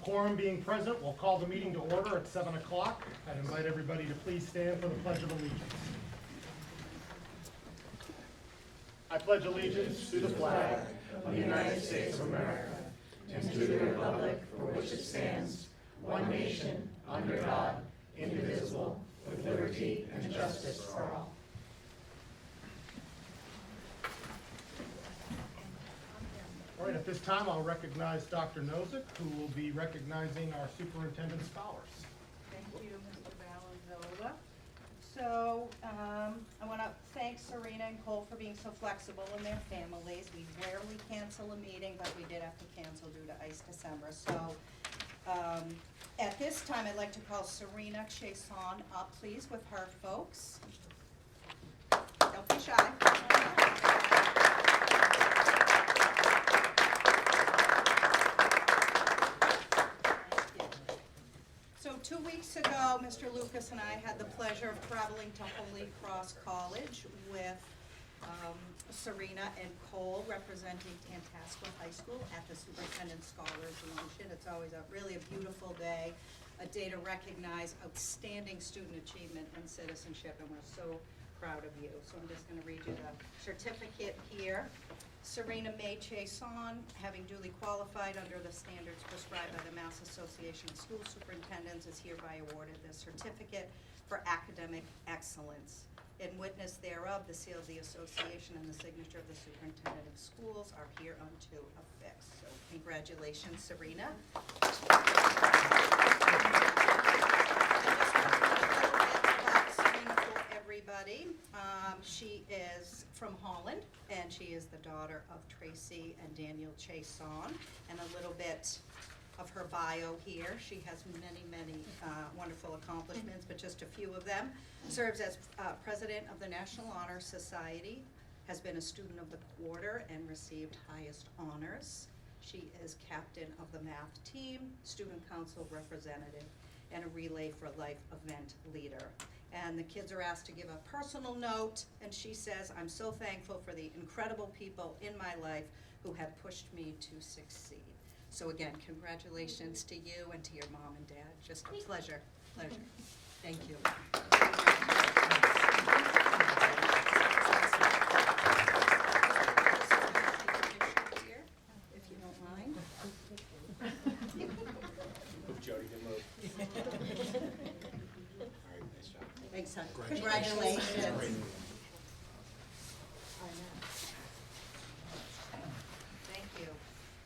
quorum being present, we'll call the meeting to order at 7 o'clock. I'd invite everybody to please stand for the Pledge of Allegiance. I pledge allegiance to the flag of the United States of America and to the republic for which it stands, one nation, under God, indivisible, with liberty and justice for all. All right, at this time, I'll recognize Dr. Nozick, who will be recognizing our superintendent scholars. Thank you, Mr. Valenzola. So I want to thank Serena and Cole for being so flexible in their families. We rarely cancel a meeting, but we did have to cancel due to Ice December. So at this time, I'd like to call Serena Chason up, please, with her folks. Don't be shy. So 2 weeks ago, Mr. Lucas and I had the pleasure of traveling to Holy Cross College with Serena and Cole representing Tantasqua High School at the Superintendent Scholars Luncheon. It's always really a beautiful day, a day to recognize outstanding student achievement and citizenship, and we're so proud of you. So I'm just going to read you the certificate here. Serena May Chason, having duly qualified under the standards prescribed by the Mass Association of School Superintendents, is hereby awarded this certificate for academic excellence. In witness thereof, the seal of the association and the signature of the superintendent of schools are hereunto affixed. So congratulations, Serena. Everybody. She is from Holland, and she is the daughter of Tracy and Daniel Chason. And a little bit of her bio here. She has many, many wonderful accomplishments, but just a few of them. Serves as president of the National Honor Society, has been a student of the quarter and received highest honors. She is captain of the math team, student council representative, and a Relay for Life event leader. And the kids are asked to give a personal note, and she says, "I'm so thankful for the incredible people in my life who have pushed me to succeed." So again, congratulations to you and to your mom and dad. Just a pleasure, pleasure. Thank you. If you don't mind. Jody can move. Thanks, son. Congratulations. Thank you.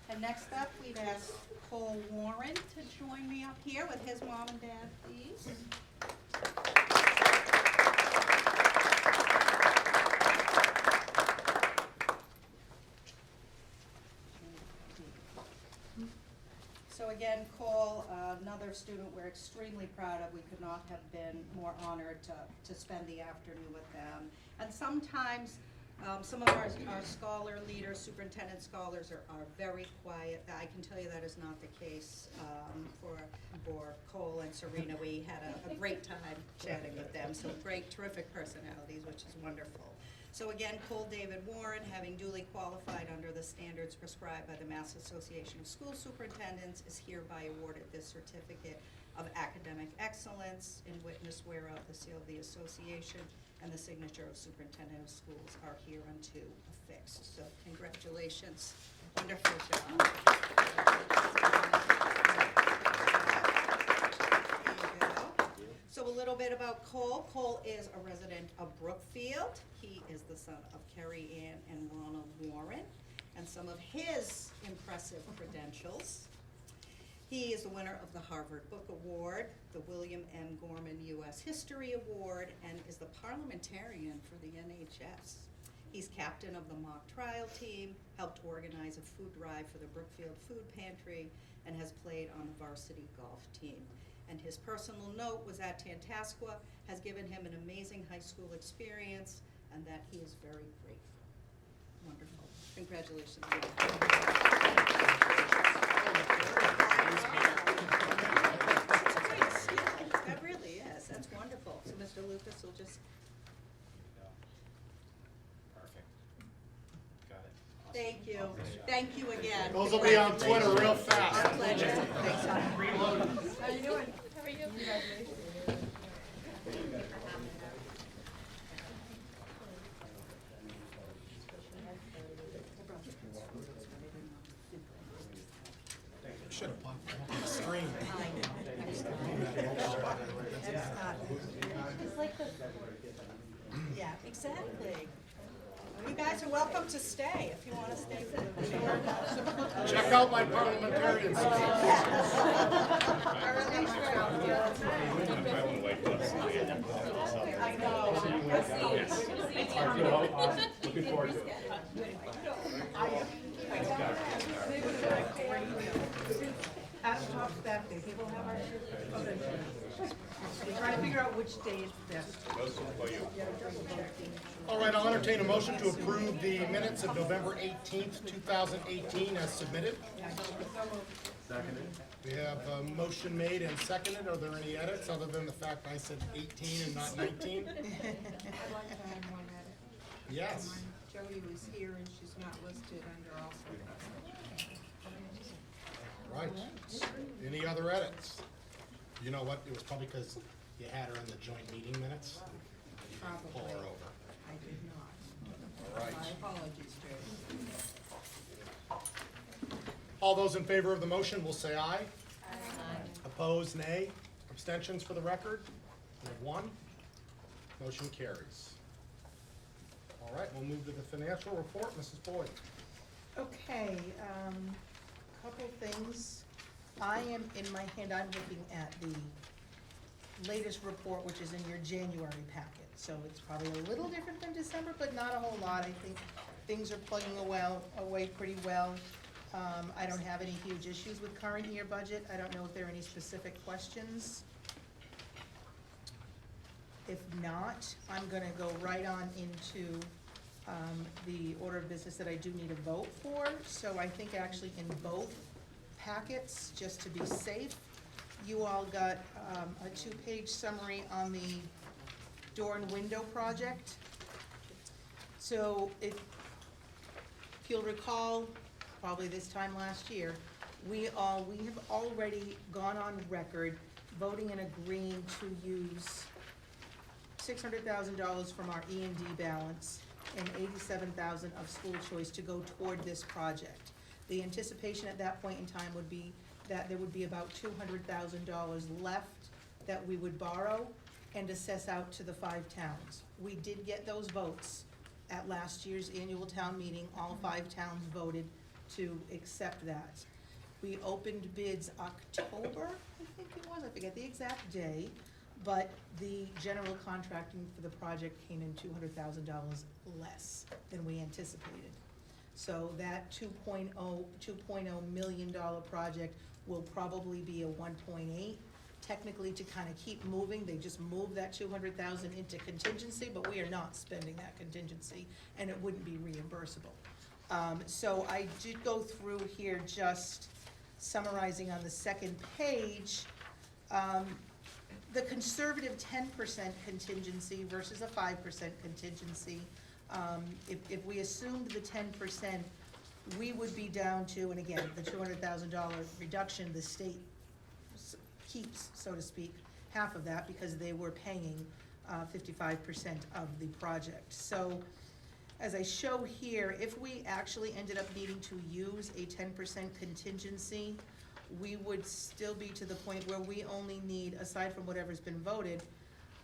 And next up, we'd ask Cole Warren to join me up here with his mom and dad, please. So again, Cole, another student we're extremely proud of. We could not have been more honored to spend the afternoon with them. And sometimes some of our scholar leaders, superintendent scholars are very quiet. I can tell you that is not the case for Cole and Serena. We had a great time chatting with them. So great, terrific personalities, which is wonderful. So again, Cole David Warren, having duly qualified under the standards prescribed by the Mass Association of School Superintendents, is hereby awarded this certificate of academic excellence, in witness whereof the seal of the association and the signature of superintendent of schools are hereunto affixed. So congratulations. Wonderful job. So a little bit about Cole. Cole is a resident of Brookfield. He is the son of Carrie Ann and Ronald Warren, and some of his impressive credentials. He is the winner of the Harvard Book Award, the William M. Gorman U.S. History Award, and is the parliamentarian for the NHS. He's captain of the mock trial team, helped organize a food drive for the Brookfield Food Pantry, and has played on the varsity golf team. And his personal note was that Tantasqua has given him an amazing high school experience, and that he is very grateful. Wonderful. Congratulations. That really is. That's wonderful. So Mr. Lucas will just... Perfect. Got it. Thank you. Thank you again. Those will be on Twitter real fast. Our pleasure. Thanks, Tom. How you doing? How are you? Should have popped up on the screen. It's like the, yeah, exactly. You guys are welcome to stay if you want to stay for the short. Check out my parliamentarian skills. I know. Looking forward to it. Adam talked that day, people have our, okay. We're trying to figure out which day is best. All right, I'll entertain a motion to approve the minutes of November 18th, 2018 as submitted. We have a motion made and seconded. Are there any edits other than the fact I said 18 and not 19? I'd like to add one edit. Yes. Jody was here and she's not listed under also present. All right. Any other edits? You know what? It was probably because you had her in the joint meeting minutes. You didn't pull her Probably. over. I did not. All right. My apologies, Jody. All those in favor of the motion will say aye. Opposed, nay. Abstentions for the record? We have one. Motion carries. All right, we'll move to the financial report. Mrs. Boyd. Okay, couple things. I am, in my hand, I'm looking at the latest report, which is in your January packet. So it's probably a little different than December, but not a whole lot. I think things are plugging away pretty well. I don't have any huge issues with current year budget. I don't know if there are any specific questions. If not, I'm gonna go right on into the order of business that I do need a vote for. So I think actually in both packets, just to be safe, you all got a two-page summary on the door and window project. So if you'll recall, probably this time last year, we have already gone on record voting and agreeing to use $600,000 from our E&D balance and $87,000 of school choice to go toward this project. The anticipation at that point in time would be that there would be about $200,000 left that we would borrow and assess out to the 5 towns. We did get those votes at last year's annual town meeting. All 5 towns voted to accept that. We opened bids October, I think it was, I forget the exact day, but the general contracting for the project came in $200,000 less than we anticipated. So that $2.0 million project will probably be a 1.8. Technically, to kind of keep moving, they just moved that $200,000 into contingency, but we are not spending that contingency, and it wouldn't be reimbursable. So I did go through here just summarizing on the second page, the conservative 10% contingency versus a 5% contingency. If we assumed the 10%, we would be down to, and again, the $200,000 reduction, the state keeps, so to speak, half of that because they were paying 55% of the project. So as I show here, if we actually ended up needing to use a 10% contingency, we would still be to the point where we only need, aside from whatever's been voted,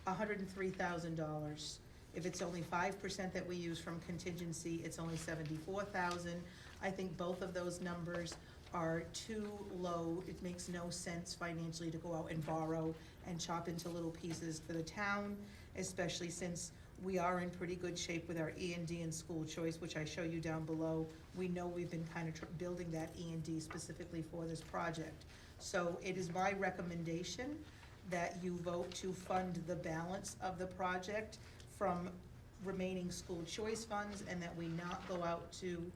$103,000. If it's only 5% that we use from contingency, it's only $74,000. I think both of those numbers are too low. It makes no sense financially to go out and borrow and chop into little pieces for the town, especially since we are in pretty good shape with our E&D and school choice, which I show you down below. We know we've been kind of building that E&D specifically for this project. So it is my recommendation that you vote to fund the balance of the project from remaining school choice funds, and that we not go out to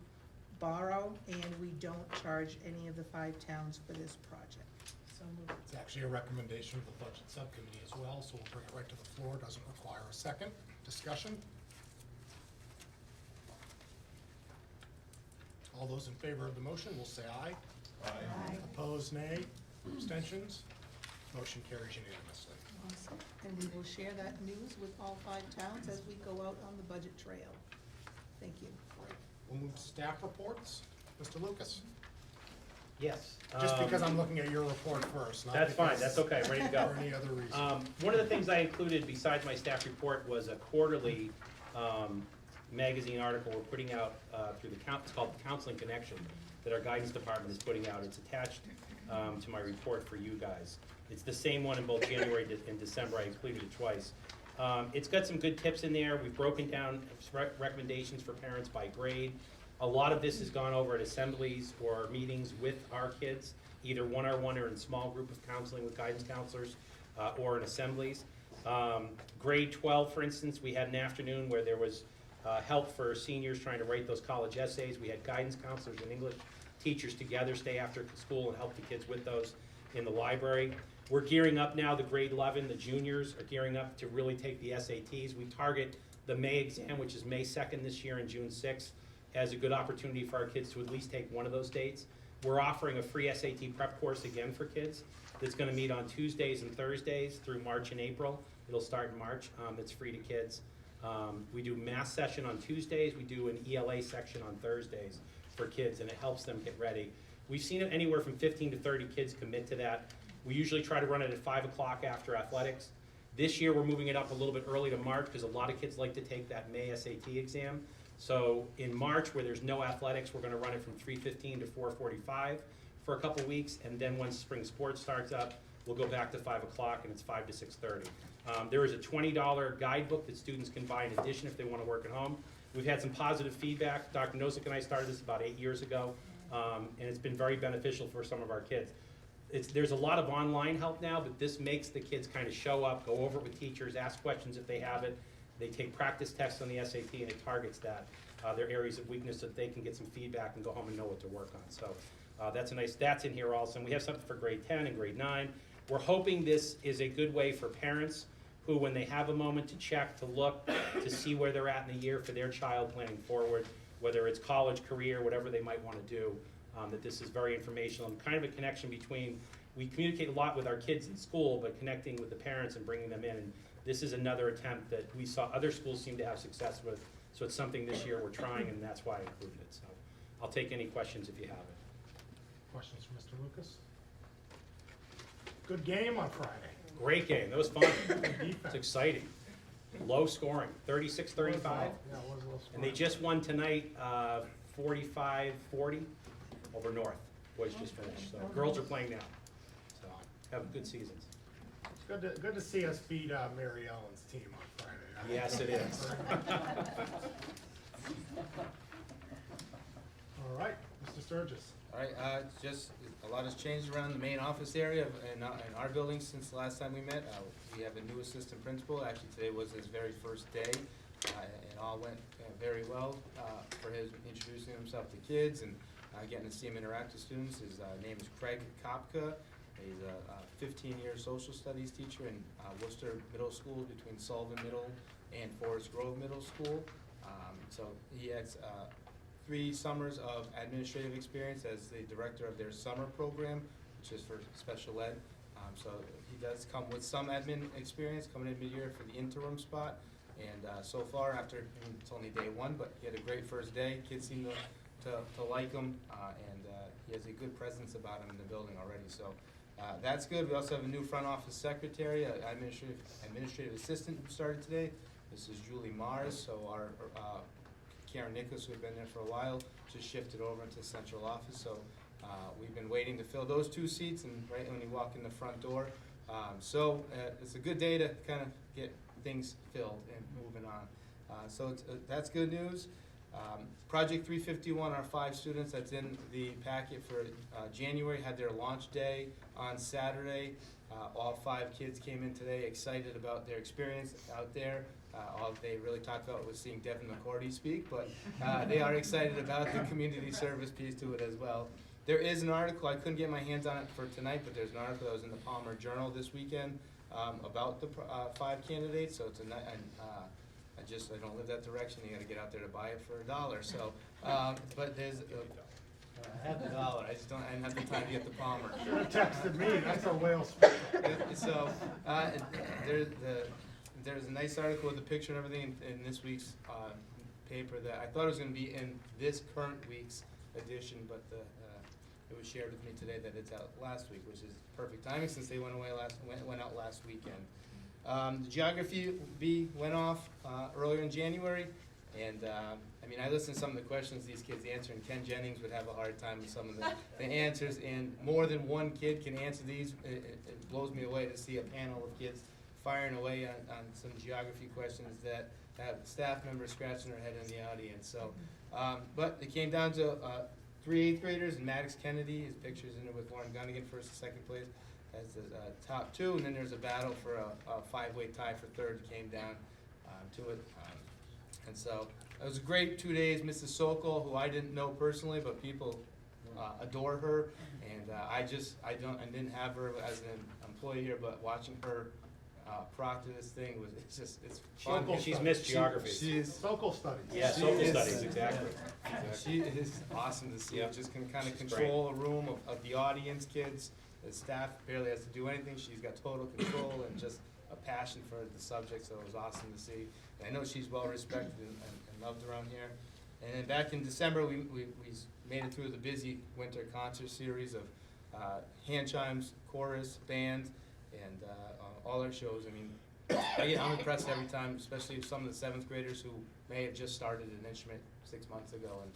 borrow, and we don't charge any of the 5 towns for this project. So moved. It's actually a recommendation of the budget subcommittee as well, so we'll bring it right to the floor. Doesn't require a second. Discussion? All those in favor of the motion will say aye. Aye. Opposed, nay. Abstentions? Motion carries unanimously. Awesome. And we will share that news with all 5 towns as we go out on the budget trail. Thank you. Great. We'll move to staff reports. Mr. Lucas? Yes. Just because I'm looking at your report first, not That's fine, because- that's okay, ready to go. For any other reason. One of the things I included besides my staff report was a quarterly magazine article we're putting out through it's called the Counseling Connection, that our guidance department is putting out. It's attached to my report for you guys. It's the same one in both January and December. I included it twice. It's got some good tips in there. We've broken down recommendations for parents by grade. A lot of this has gone over at assemblies or meetings with our kids, either one-on-one or in small group of counseling with guidance counselors, or in assemblies. Grade 12, for instance, we had an afternoon where there was help for seniors trying to write those college essays. We had guidance counselors and English teachers together stay after school and help the kids with those in the library. We're gearing up now, the grade 11, the juniors are gearing up to really take the SATs. We target the May exam, which is May 2nd this year and June 6th, as a good opportunity for our kids to at least take one of those dates. We're offering a free SAT prep course again for kids that's gonna meet on Tuesdays and Thursdays through March and April. It'll start in March. It's free to kids. We do math session on Tuesdays. We do an ELA section on Thursdays for kids, and it helps them get ready. We've seen it anywhere from 15 to 30 kids commit to that. We usually try to run it at 5 o'clock after athletics. This year, we're moving it up a little bit early to March because a lot of kids like to take that May SAT exam. So in March, where there's no athletics, we're gonna run it from 3:15 to 4:45 for a couple weeks, and then when spring sports starts up, we'll go back to 5 o'clock, and it's 5 to 6:30. There is a $20 guidebook that students can buy in addition if they wanna work at home. We've had some positive feedback. Dr. Nozick and I started this about 8 years ago, and it's been very beneficial for some of our kids. There's a lot of online help now, but this makes the kids kind of show up, go over it with teachers, ask questions if they have it. They take practice tests on the SAT, and it targets that, their areas of weakness, so that they can get some feedback and go home and know what to work on. So that's in here also. And we have something for grade 10 and grade 9. We're hoping this is a good way for parents who, when they have a moment to check, to look, to see where they're at in the year for their child planning forward, whether it's college, career, whatever they might want to do, that this is very informational and kind of a connection between, we communicate a lot with our kids in school, but connecting with the parents and bringing them in. And this is another attempt that we saw other schools seem to have success with, so it's something this year we're trying, and that's why I included it. So I'll take any questions if you have it. Questions for Mr. Lucas? Good game on Friday. Great game, that was fun. It's exciting. Low scoring, 36-35. Yeah, it was a little And they smart. just won tonight, 45-40 over North. Boys just finished, so girls are playing now. So have good seasons. It's good to see us beat Mary Ellen's team on Friday. Yes, it is. All right, Mr. Sturgis. All right, just a lot has changed around the main office area in our building since the last time we met. We have a new assistant principal. Actually, today was his very first day. It all went very well for his introducing himself to kids and getting to see him interact with students. His name is Craig Kopka. He's a 15-year social studies teacher in Worcester Middle School between Sullivan Middle and Forest Grove Middle School. So he has 3 summers of administrative experience as the director of their summer program, which is for special ed. So he does come with some admin experience coming in mid-year for the interim spot. And so far, after, it's only day 1, but he had a great first day. Kids seem to like him, and he has a good presence about him in the building already. So that's good. We also have a new front office secretary, an administrative assistant who started today. This is Julie Mars. So our Karen Nicholas, who had been there for a while, just shifted over into central office. So we've been waiting to fill those 2 seats, and right when you walk in the front door. So it's a good day to kind of get things filled and moving on. So that's good news. Project 351, our 5 students that's in the packet for January, had their launch day on Saturday. All 5 kids came in today excited about their experience out there. All they really talked about was seeing Devin McCordy speak, but they are excited about the community service piece to it as well. There is an article, I couldn't get my hands on it for tonight, but there's an article that was in the Palmer Journal this weekend about the 5 candidates, so it's a I don't live that direction, you gotta get out there to buy it for $1, so, but there's, I have the dollar, I didn't have the time to get the Palmer. Should have texted me, that's a whale. So, there's a nice article with a picture and everything in this week's paper that I thought it was gonna be in this current week's edition, but it was shared with me today that it's out last week, which is perfect timing since they went out last weekend. The geography bee went off earlier in January, and I mean, I listened to some of the questions these kids answer, and Ken Jennings would have a hard time with some of the answers, and more than one kid can answer these. It blows me away to see a panel of kids firing away on some geography questions that have staff members scratching their head in the audience. So, but it came down to 3 8th graders, and Maddox Kennedy, his picture's in it with Lauren Gunnigan, first and second place, as the top two, and then there's a battle for a 5-way tie for third that came down to it. And so it was a great 2 days. Mrs. Sokol, who I didn't know personally, but people adore her, and I didn't have her as an employee here, but watching her proctor this thing it's fun. Sokol She's studies. missed geography. She's Sokol studies. Yeah, She social is- studies, exactly. She is awesome to see. Yeah. Just can kind of She's control a room of the audience, kids. The staff barely has to do anything. She's got total control and just a passion for the subject, so it was awesome to see. And I know she's well respected and loved around here. And then back in December, we made it through the busy winter concert series of hand chimes, chorus, band, and all our shows. I mean, I'm impressed every time, especially some of the 7th graders who may have just started an instrument 6 months ago, and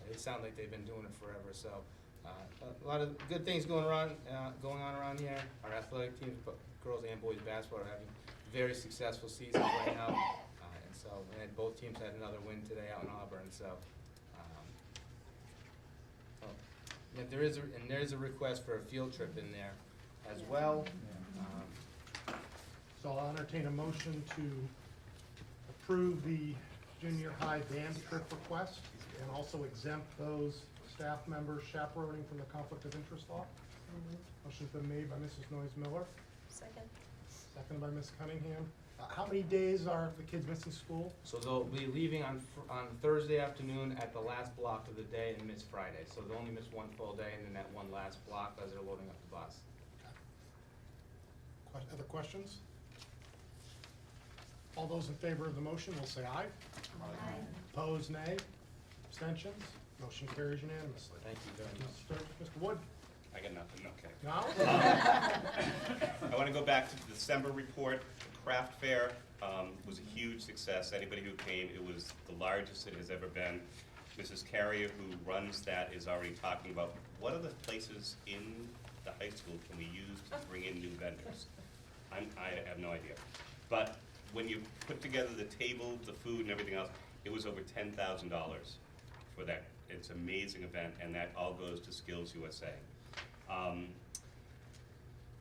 they sound like they've been doing it forever. So a lot of good things going on around here. Our athletic teams, girls and boys basketball, are having very successful seasons right now. And both teams had another win today out in Auburn. So, yeah, there's a request for a field trip in there as well. So I'll entertain a motion to approve the junior high band trip request and also exempt those staff members chaperoning from the conflict of interest law. Motion's been made by Mrs. Noyes Miller, Second. seconded by Ms. Cunningham. How many days are the kids missing school? So they'll be leaving on Thursday afternoon at the last block of the day and miss Friday. So they'll only miss one full day and then that one last block as they're loading up the bus. Other questions? All those in favor of the motion will say aye. Aye. Opposed, nay. Abstentions? Motion carries unanimously. Thank you very much. Mr. Wood? I got nothing, okay. No? I want to go back to the December report. The craft fair was a huge success. Anybody who came, it was the largest it has ever been. Mrs. Carrier, who runs that, is already talking about what other places in the high school can we use to bring in new vendors. I have no idea. But when you put together the table, the food, and everything else, it was over $10,000 for that. It's an amazing event, and that all goes to Skills USA.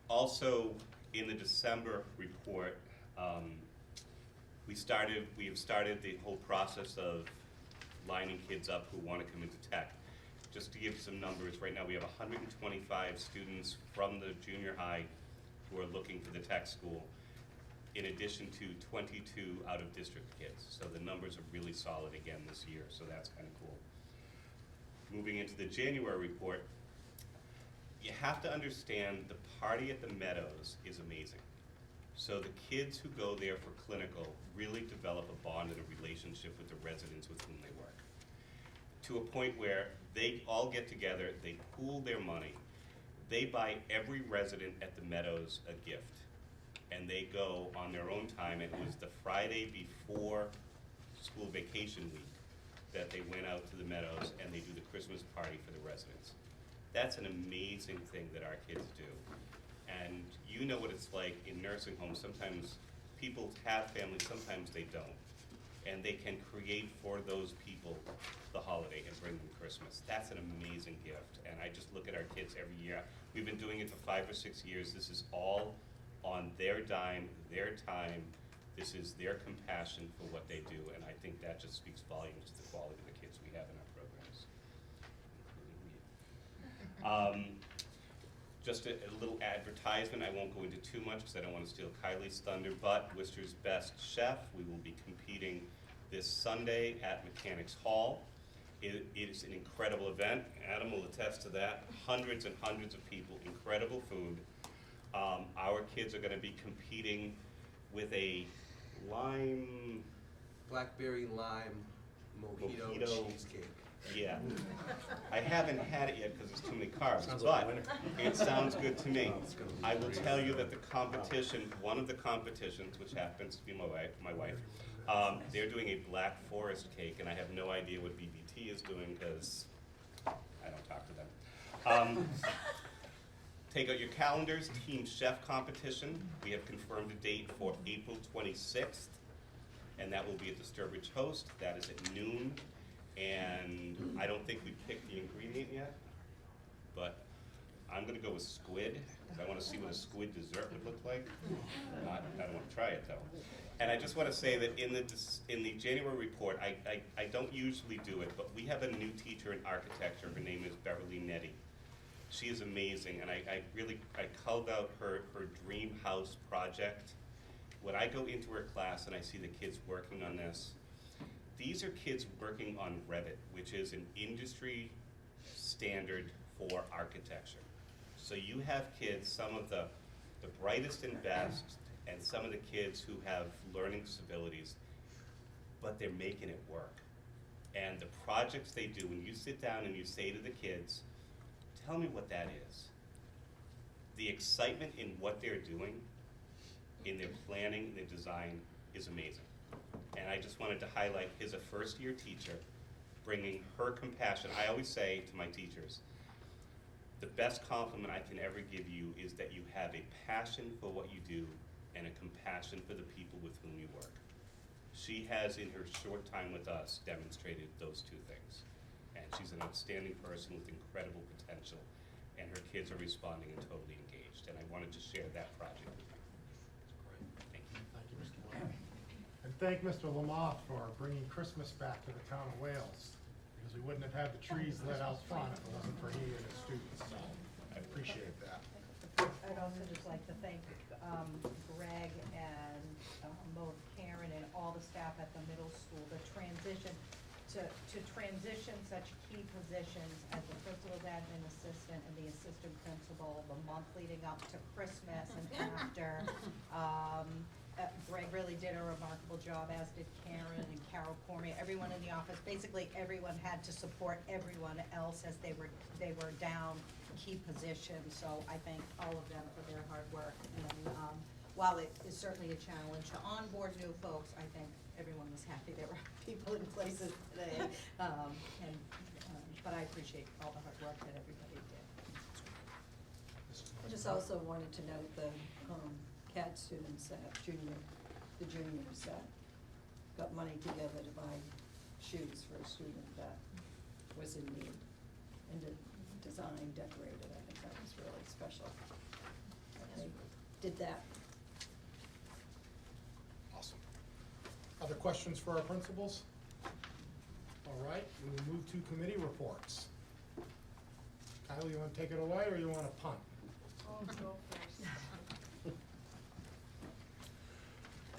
Also, in the December report, we have started the whole process of lining kids up who want to come into tech. Just to give you some numbers, right now we have 125 students from the junior high who are looking for the tech school, in addition to 22 out-of-district kids. So the numbers are really solid again this year, so that's kind of cool. Moving into the January report, you have to understand the party at the Meadows is amazing. So the kids who go there for clinical really develop a bond and a relationship with the residents with whom they work, to a point where they all get together, they pool their money, they buy every resident at the Meadows a gift, and they go on their own time. And it was the Friday before school vacation week that they went out to the Meadows and they do the Christmas party for the residents. That's an amazing thing that our kids do. And you know what it's like in nursing homes. Sometimes people have families, sometimes they don't. And they can create for those people the holiday and bring them Christmas. That's an amazing gift. And I just look at our kids every year. We've been doing it for 5 or 6 years. This is all on their dime, their time. This is their compassion for what they do. And I think that just speaks volumes to the quality of the kids we have in our programs, including we. Just a little advertisement, I won't go into too much because I don't want to steal Kylie's thunder, but Worcester's Best Chef, we will be competing this Sunday at Mechanics Hall. It is an incredible event. Adam will attest to that. Hundreds and hundreds of people, incredible food. Our kids are going to be competing with a lime Blackberry lime mojito cheesecake. Yeah. I haven't had it yet because there's too many carbs, Sounds like a but winner. it sounds good to me. It's gonna be I will great. tell you that the competition, one of the competitions, which happens to be my wife, they're doing a Black Forest cake, and I have no idea what BBT is doing because I don't talk to them. Take out your calendars, Team Chef competition. We have confirmed a date for April 26th, and that will be at the Sturbridge Host. That is at noon. And I don't think we picked the ingredient yet, but I'm gonna go with squid, because I wanna see what a squid dessert would look like. I don't wanna try it though. And I just wanna say that in the January report, I don't usually do it, but we have a new teacher in architecture. Her name is Beverly Nettie. She is amazing, and I culled out her dream house project. When I go into her class and I see the kids working on this, these are kids working on Revit, which is an industry standard for architecture. So you have kids, some of the brightest and best, and some of the kids who have learning disabilities, but they're making it work. And the projects they do, when you sit down and you say to the kids, tell me what that is. The excitement in what they're doing, in their planning, their design, is amazing. And I just wanted to highlight, here's a first-year teacher bringing her compassion. I always say to my teachers, the best compliment I can ever give you is that you have a passion for what you do and a compassion for the people with whom you work. She has, in her short time with us, demonstrated those two things. And she's an outstanding person with incredible potential, and her kids are responding and totally engaged. And I wanted to share that project with you. Thank you. Thank you, Mr. Wayne. And thank Mr. Lamothe for bringing Christmas back to the town of Wales, because we wouldn't have had the trees lit out front if it wasn't for he and his students, so I appreciate that. I'd also just like to thank Greg and both Karen and all the staff at the middle school. The transition, to transition such key positions as the principal's admin assistant and the assistant principal, the month leading up to Christmas and after. Greg really did a remarkable job, as did Karen and Carol Cormier, everyone in the office. Basically, everyone had to support everyone else as they were down key positions. So I thank all of them for their hard work. And while it is certainly a challenge to onboard new folks, I think everyone was happy there were people in places today. But I appreciate all the hard work that everybody did. I just also wanted to note the CAD students at the juniors that got money together to buy shoes for a student that was in need, and design, decorated. I think that was really special. They did that. Awesome. Other questions for our principals? All right, we will move to committee reports. Kylie, you want to take it away, or you want to punt? I'll go first.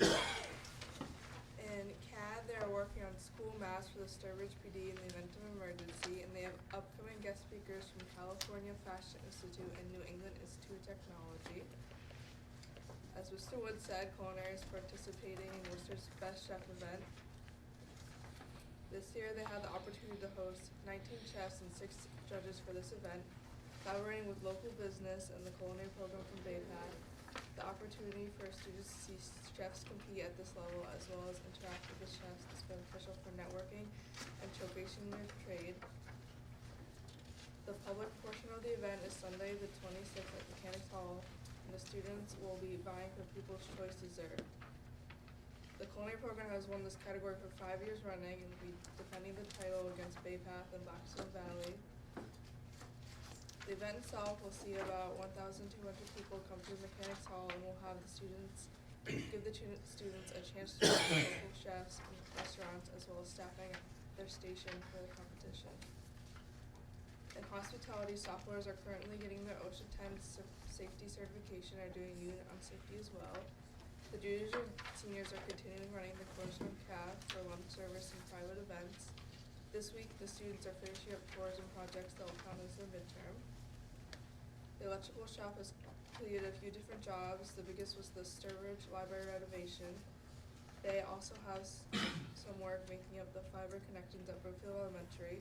In CAD, they are working on school mass for the Sturbridge PD in the event of emergency, and they have upcoming guest speakers from California Fashion Institute and New England Institute of Technology. As Mr. Wood said, culinary is participating in Worcester's Best Chef event. This year, they had the opportunity to host 19 chefs and 6 judges for this event, collaborating with local business and the culinary program from BayPAD. The opportunity for students to see chefs compete at this level, as well as interact with the chefs, is beneficial for networking and showcasing their trade. The public portion of the event is Sunday the 26th at Mechanics Hall, and the students will be vying for People's Choice Dessert. The culinary program has won this category for 5 years running and will be defending the title against Baypath and Blackstone Valley. The event itself will see about 1,200 people come to Mechanics Hall, and will have the students give the students a chance to meet local chefs and restaurants, as well as staffing their station for the competition. and hospitality sophomores are currently getting their OSHA 10 safety certification and are doing unit on safety as well. The juniors and seniors are continuing running the course on CAF for lunch service and private events. This week, the students are finishing up tours and projects that will count as their midterm. The electrical shop has completed a few different jobs. The biggest was the Sturbridge Library renovation. They also have some work making up the fiber connections at Brookfield Elementary.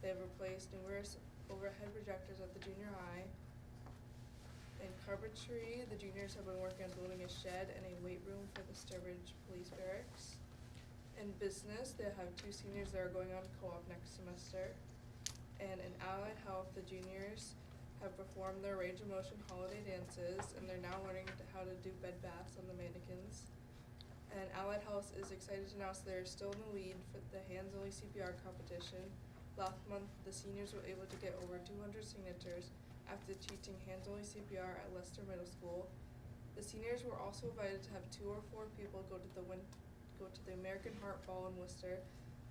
They have replaced numerous overhead projectors at the junior high. In carpentry, the juniors have been working on building a shed and a weight room for the Sturbridge Police Barracks. In business, they have 2 seniors that are going on co-op next semester. And in allied health, the juniors have performed their range of motion holiday dances, and they're now learning how to do bed baths on the mannequins. And allied health is excited to announce they're still in the lead for the hands-only CPR competition. Last month, the seniors were able to get over 200 signatures after teaching hands-only CPR at Leicester Middle School. The seniors were also invited to have 2 or 4 people go to the American Heart Ball in Worcester.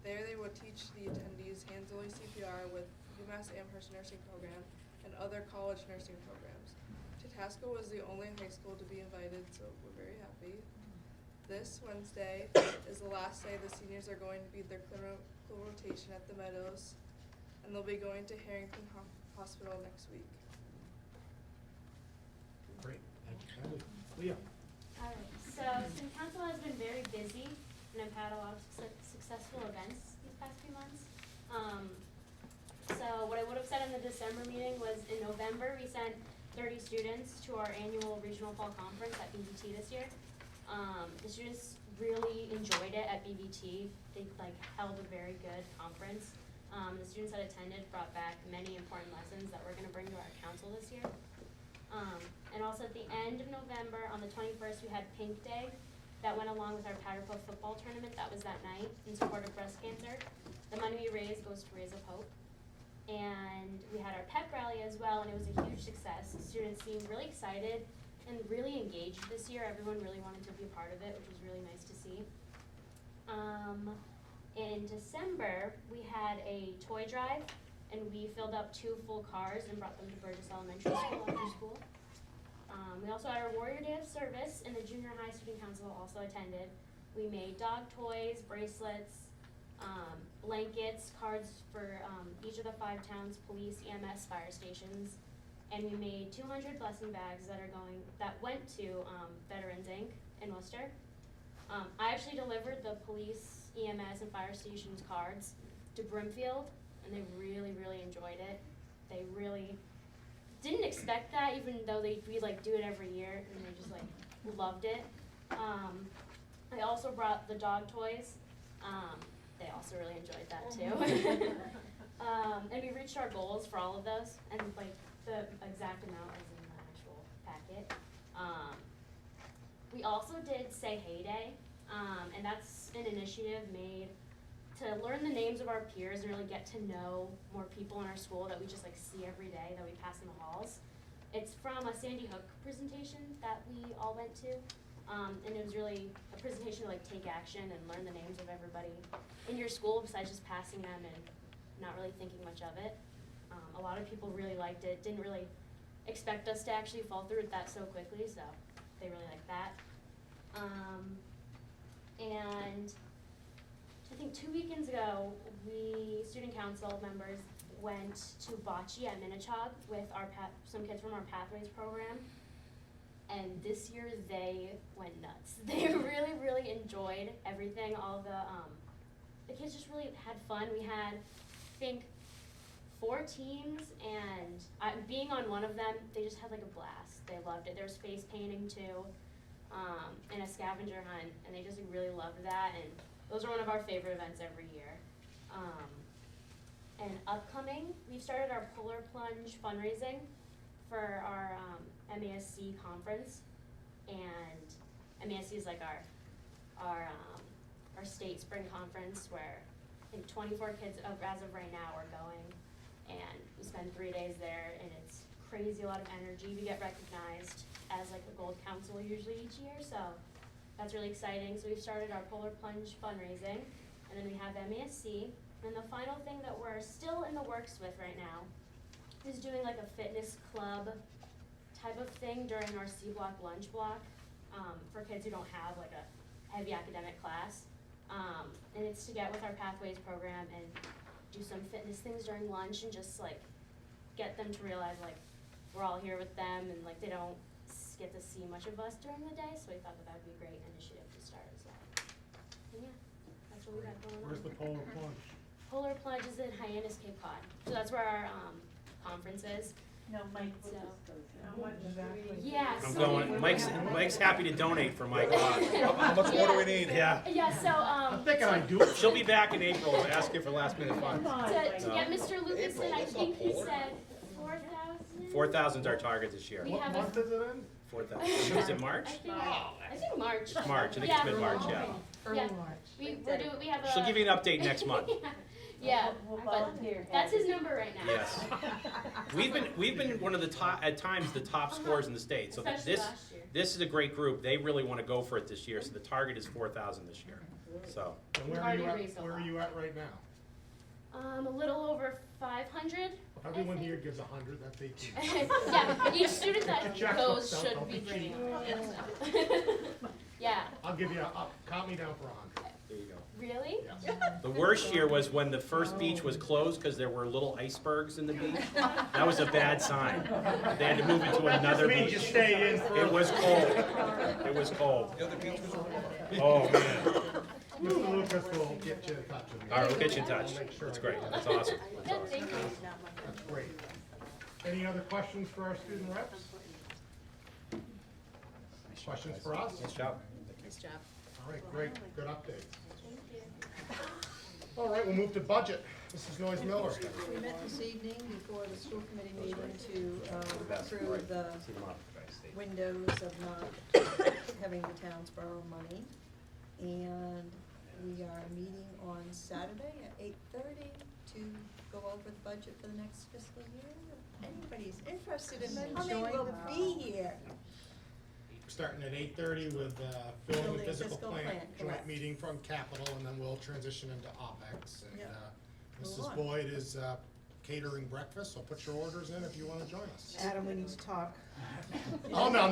There they will teach the attendees hands-only CPR with UMass Amherst Nursing Program and other college nursing programs. Tantasqua was the only high school to be invited, so we're very happy. This Wednesday is the last day the seniors are going to be their clinical rotation at the Meadows, and they'll be going to Harrington Hospital next week. Great, thank you, Kylie. Leah? Alright, so Student Council has been very busy, and I've had a lot of successful events these past few months. So what I would have said in the December meeting was in November, we sent 30 students to our annual regional fall conference at BVT this year. The students really enjoyed it at BVT. They held a very good conference. The students that attended brought back many important lessons that we're gonna bring to our council this year. And also at the end of November, on the 21st, we had Pink Day. That went along with our Powder Puff football tournament. That was that night in support of breast cancer. The money we raised goes to Raise of Hope. And we had our pep rally as well, and it was a huge success. The students seemed really excited and really engaged this year. Everyone really wanted to be a part of it, which was really nice to see. In December, we had a toy drive, and we filled up 2 full cars and brought them to Burgess Elementary School after school. We also had our Warrior Day of Service, and the junior high student council also attended. We made dog toys, bracelets, blankets, cards for each of the 5 towns, police, EMS, fire stations, and we made 200 blessing bags that went to Veterans Inc. in Worcester. I actually delivered the police, EMS, and fire stations cards to Brimfield, and they really, really enjoyed it. They really didn't expect that, even though we do it every year, and they just loved it. I also brought the dog toys. They also really enjoyed that too. And we reached our goals for all of those, and the exact amount is in the actual packet. We also did Say Hey Day, and that's an initiative made to learn the names of our peers and really get to know more people in our school that we just see every day that we pass in the halls. It's from a Sandy Hook presentation that we all went to, and it was really a presentation to take action and learn the names of everybody in your school besides just passing them and not really thinking much of it. A lot of people really liked it, didn't really expect us to actually fall through with that so quickly, so they really liked that. And I think 2 weekends ago, we, student council members, went to bocce at Minnechaug with some kids from our Pathways program. And this year they went nuts. They really, really enjoyed everything. All the kids just really had fun. We had, I think, 4 teams, and being on one of them, they just had a blast. They loved it. There was face painting too, and a scavenger hunt, and they just really loved that. And those are one of our favorite events every year. And upcoming, we've started our Polar Plunge fundraising for our MASC conference, and MASC is our state spring conference where I think 24 kids as of right now are going, and we spend 3 days there, and it's crazy, a lot of energy. We get recognized as a gold council usually each year, so that's really exciting. So we've started our Polar Plunge fundraising, and then we have MASC. And the final thing that we're still in the works with right now is doing like a fitness club type of thing during our C block lunch block, for kids who don't have like a heavy academic class. And it's to get with our Pathways program and do some fitness things during lunch and just like get them to realize like we're all here with them and like they don't get to see much of us during the day, so we thought that that would be a great initiative to start as well. And yeah, that's what we got going on. Where's the polar plunge? Polar Plunge is in Hyannis, Cape Cod, so that's where our conference is. No, Mike will So- Exactly. Yeah. I'm so- going, Mike's happy to donate for Mike. How much more do we need? Yeah. Yeah, so, I'm thinking I do it. She'll be back in April, and ask you for last minute funds. to get Mr. Lucas in, I think he said 4,000? 4,000's our target this year. We What have month is it in? 4,000. Is it March? I think March. March, I think it's mid-March, yeah. Yeah. We have a. She'll give you an update next month. Yeah, We'll but volunteer. that's his number right now. Yes. We've been one of the top, at times, the top scorers in the state. So Especially this, last year. this is a great group. They really want to go for it this year, so the target is 4,000 this year. So, And where are Already you at, raised a where are lot. you at right now? A little over 500. Everyone I here think. gives 100, that's 18. Yeah, each student that Get your goes checkbooks out, should don't be be bringing cheating. it. Yeah, I'll give you, count me down for 100. there you go. really? Yes. The worst year was when the first beach was closed because there were little icebergs in the beach. That was a bad sign. They had to move it to another Means you beach. stay in It was cold. It was cold. Oh, man. Mr. Lucas will get you in touch with me. All right, we'll get you in touch. I'll make sure That's I great. get That's that. awesome. That's Yeah, awesome. thank you. That's great. Any other questions for our student reps? Questions for us? Nice job. All right, great, good update. All right, we'll move to budget. Mrs. Noyes Miller. We met this evening before the school committee meeting to approve the windows of not having the towns borrow money. And we are meeting on Saturday at 8:30 to go over the budget for the next fiscal year. If anybody's interested in coming, we'll be here. We're starting at 8:30 with filling the Building physical fiscal plant plan, joint correct. meeting from capital, and then we'll transition into OpEx. And Yep. Mrs. Move on. Boyd is catering breakfast, so put your orders in if you want to join us. Adam, we need to talk. Oh, no.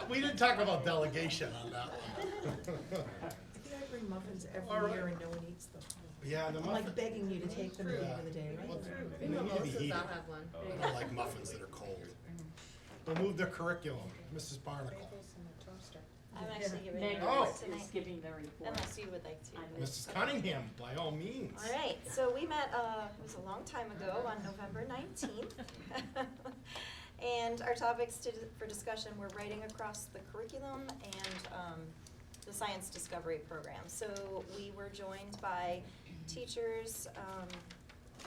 We didn't talk about delegation on that one. I think I bring muffins All every right. year and no one eats them. Yeah, the I'm muffin. like begging you to take them at the end of the day, Well, right? they need to be heated. I don't like muffins that are cold. We'll move to curriculum. Mrs. Barnacle. I'm actually giving Meg you Oh. report tonight. Is giving the report. Unless you would like to. Mrs. Cunningham, by all means. All right, so we met, it was a long time ago, on November 19th. And our topics for discussion were writing across the curriculum and the science discovery program. So we were joined by teachers,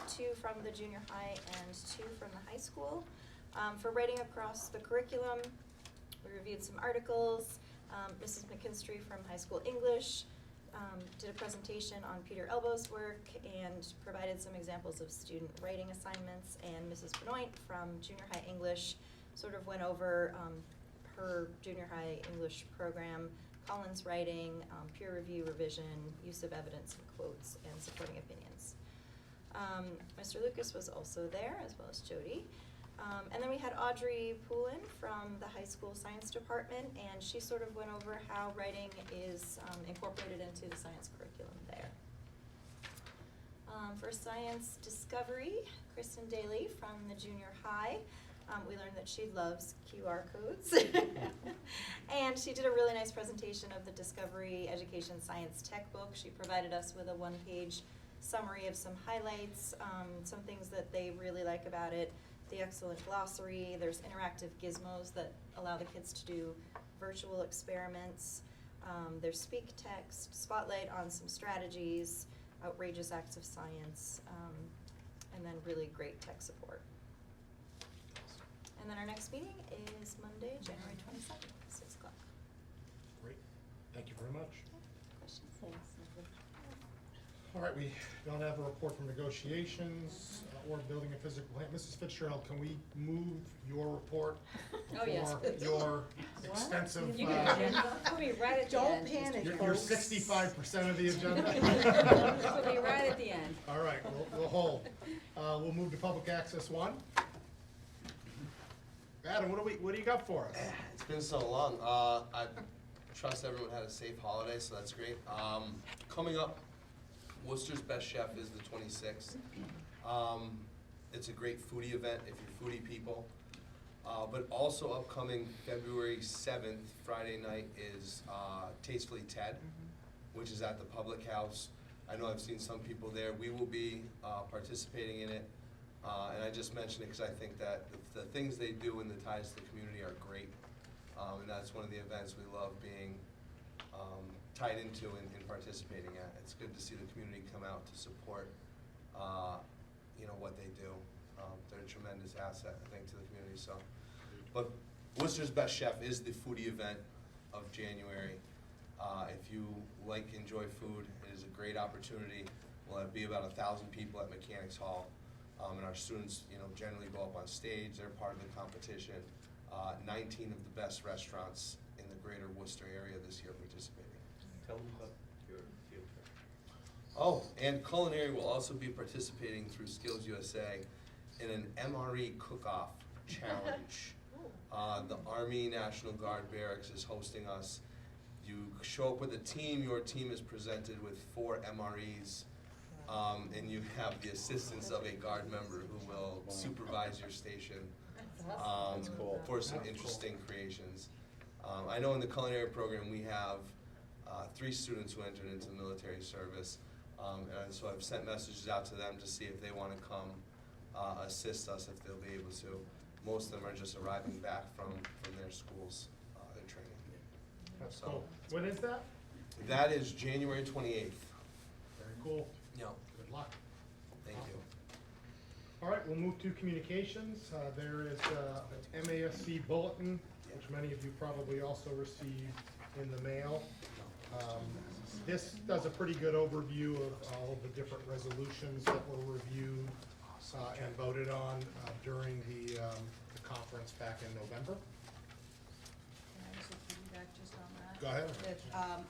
2 from the junior high and 2 from the high school. For writing across the curriculum, we reviewed some articles. Mrs. McKinstry from high school English did a presentation on Peter Elbow's work and provided some examples of student writing assignments. And Mrs. Benoit from junior high English sort of went over her junior high English program, Collins writing, peer review revision, use of evidence and quotes, and supporting opinions. Mr. Lucas was also there, as well as Jody. And then we had Audrey Poulin from the high school science department, and she sort of went over how writing is incorporated into the science curriculum there. For science discovery, Kristen Daly from the junior high, we learned that she loves QR codes. And she did a really nice presentation of the Discovery Education Science Tech book. She provided us with a 1-page summary of some highlights, some things that they really like about it. The excellent glossary, there's interactive gizmos that allow the kids to do virtual experiments. There's speak text, spotlight on some strategies, outrageous acts of science, and then really great tech support. And then our next meeting is Monday, January 22nd, 6 o'clock. Great, thank you very much. Questions? Thanks. All right, we don't have a report from negotiations or building a physical plan. Mrs. Fitzgerald, can we move your report Oh, yes, for please. your extensive, You can put me right at the Don't end. panic, you're folks. 65% of the agenda? Put me right at the end. All right, we'll hold. We'll move to public access 1. Adam, what do you got for us? It's been so long. I trust everyone had a safe holiday, so that's great. Coming up, Worcester's Best Chef is the 26th. It's a great foodie event if you're foodie people. But also upcoming February 7th, Friday night, is Tastefully Ted, which is at the Public House. I know I've seen some people there. We will be participating in it. And I just mentioned it because I think that the things they do in the ties to the community are great. And that's one of the events we love being tied into and participating at. It's good to see the community come out to support what they do. They're a tremendous asset, I think, to the community. So, but Worcester's Best Chef is the foodie event of January. If you enjoy food, it is a great opportunity. We'll be about 1,000 people at Mechanics Hall. And our students, generally go up on stage. They're part of the competition. 19 of the best restaurants in the greater Worcester area this year participating. Tell them about your field trip. Oh, and culinary will also be participating through Skills USA in an MRE cook-off challenge. The Army National Guard Barracks is hosting us. You show up with a team. Your team is presented with 4 MREs. And you have the assistance of a guard member who will supervise your station That's cool. for some interesting creations. I know in the culinary program we have 3 students who entered into military service, and so I've sent messages out to them to see if they want to come assist us if they'll be able to. Most of them are just arriving back from their schools, their training. That's So- cool. When is that? That is January 28th. Very cool. Yep. Good luck. Thank you. All right, we'll move to communications. There is an MASC bulletin, which many of you probably also received in the mail. This does a pretty good overview of all of the different resolutions that were reviewed and voted on during the conference back in November. Can I also piggyback just on that? Go ahead. That,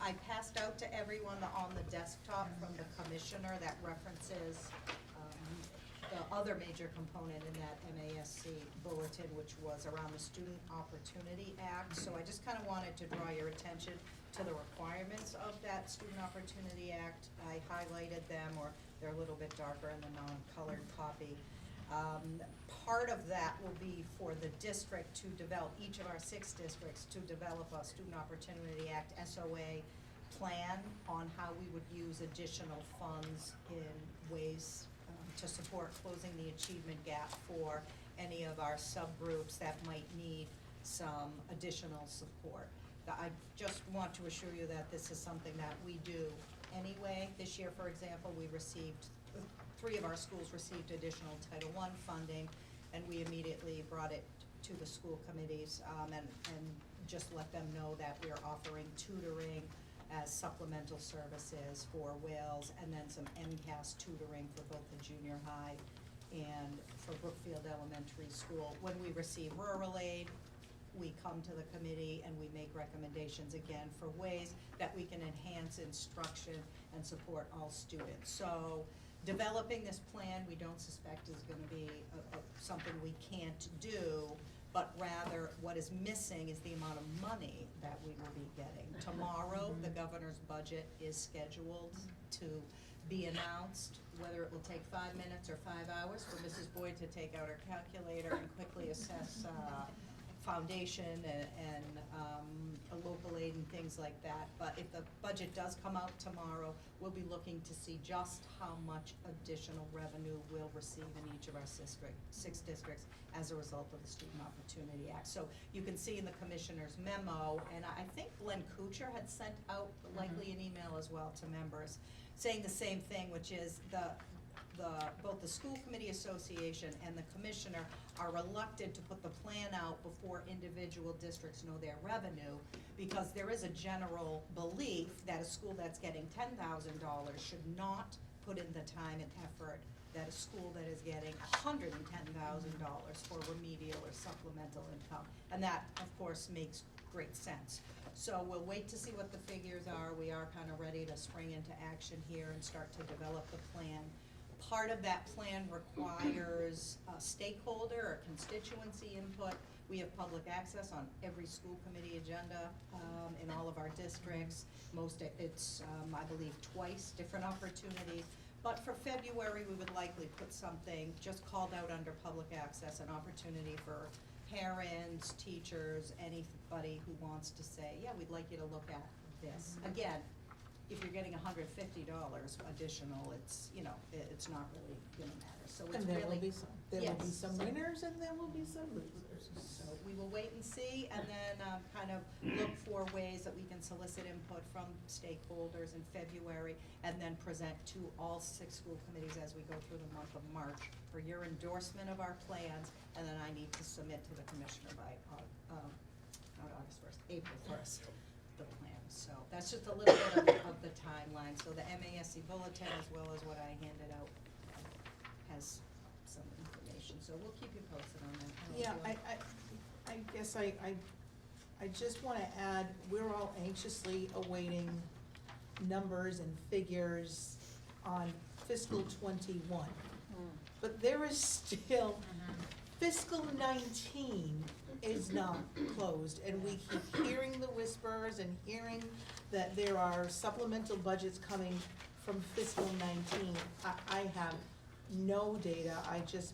I passed out to everyone on the desktop from the commissioner that references the other major component in that MASC bulletin, which was around the Student Opportunity Act. So I just kind of wanted to draw your attention to the requirements of that Student Opportunity Act. I highlighted them, or they're a little bit darker in the non-colored copy. Part of that will be for the district to develop, each of our 6 districts, to develop a Student Opportunity Act SOA plan on how we would use additional funds in ways to support closing the achievement gap for any of our subgroups that might need some additional support. I just want to assure you that this is something that we do anyway. This year, for example, we received, 3 of our schools received additional Title I funding, and we immediately brought it to the school committees and just let them know that we're offering tutoring as supplemental services for Wales, and then some MCAS tutoring for both the junior high and for Brookfield Elementary School. When we receive rural aid, we come to the committee and we make recommendations again for ways that we can enhance instruction and support all students. So developing this plan, we don't suspect is gonna be something we can't do, but rather what is missing is the amount of money that we will be getting. Tomorrow, the governor's budget is scheduled to be announced, whether it will take 5 minutes or 5 hours for Mrs. Boyd to take out her calculator and quickly assess foundation and a local aid and things like that. But if the budget does come out tomorrow, we'll be looking to see just how much additional revenue we'll receive in each of our 6 districts as a result of the Student Opportunity Act. So you can see in the commissioner's memo, and I think Glenn Kuchar had sent out likely an email as well to members, saying the same thing, which is both the School Committee Association and the Commissioner are reluctant to put the plan out before individual districts know their revenue, because there is a general belief that a school that's getting $10,000 should not put in the time and effort that a school that is getting $110,000 for remedial or supplemental income. And that, of course, makes great sense. So we'll wait to see what the figures are. We are kind of ready to spring into action here and start to develop the plan. Part of that plan requires stakeholder or constituency input. We have public access on every school committee agenda in all of our districts. It's, I believe, twice, different opportunities. But for February, we would likely put something just called out under public access, an opportunity for parents, teachers, anybody who wants to say, yeah, we'd like you to look at this. Again, if you're getting $150 additional, it's, you know, it's not really gonna matter, so it's And there will really. be some, there will be Yes. some winners and there will be some losers. So we will wait and see, and then kind of look for ways that we can solicit input from stakeholders in February, and then present to all 6 school committees as we go through the month of March for your endorsement of our plans, and then I need to submit to the commissioner by, not August 1st, April 1st, the plan. So that's just a little bit of the timeline. So the MASC bulletin, as well as what I handed out, has some information, so we'll keep you posted on that. I don't Yeah, know if you I guess I just wanna add, we're all anxiously awaiting numbers and figures on fiscal '21. But there is still, fiscal '19 is not closed, and we keep hearing the whispers and hearing that there are supplemental budgets coming from fiscal '19. I have no data,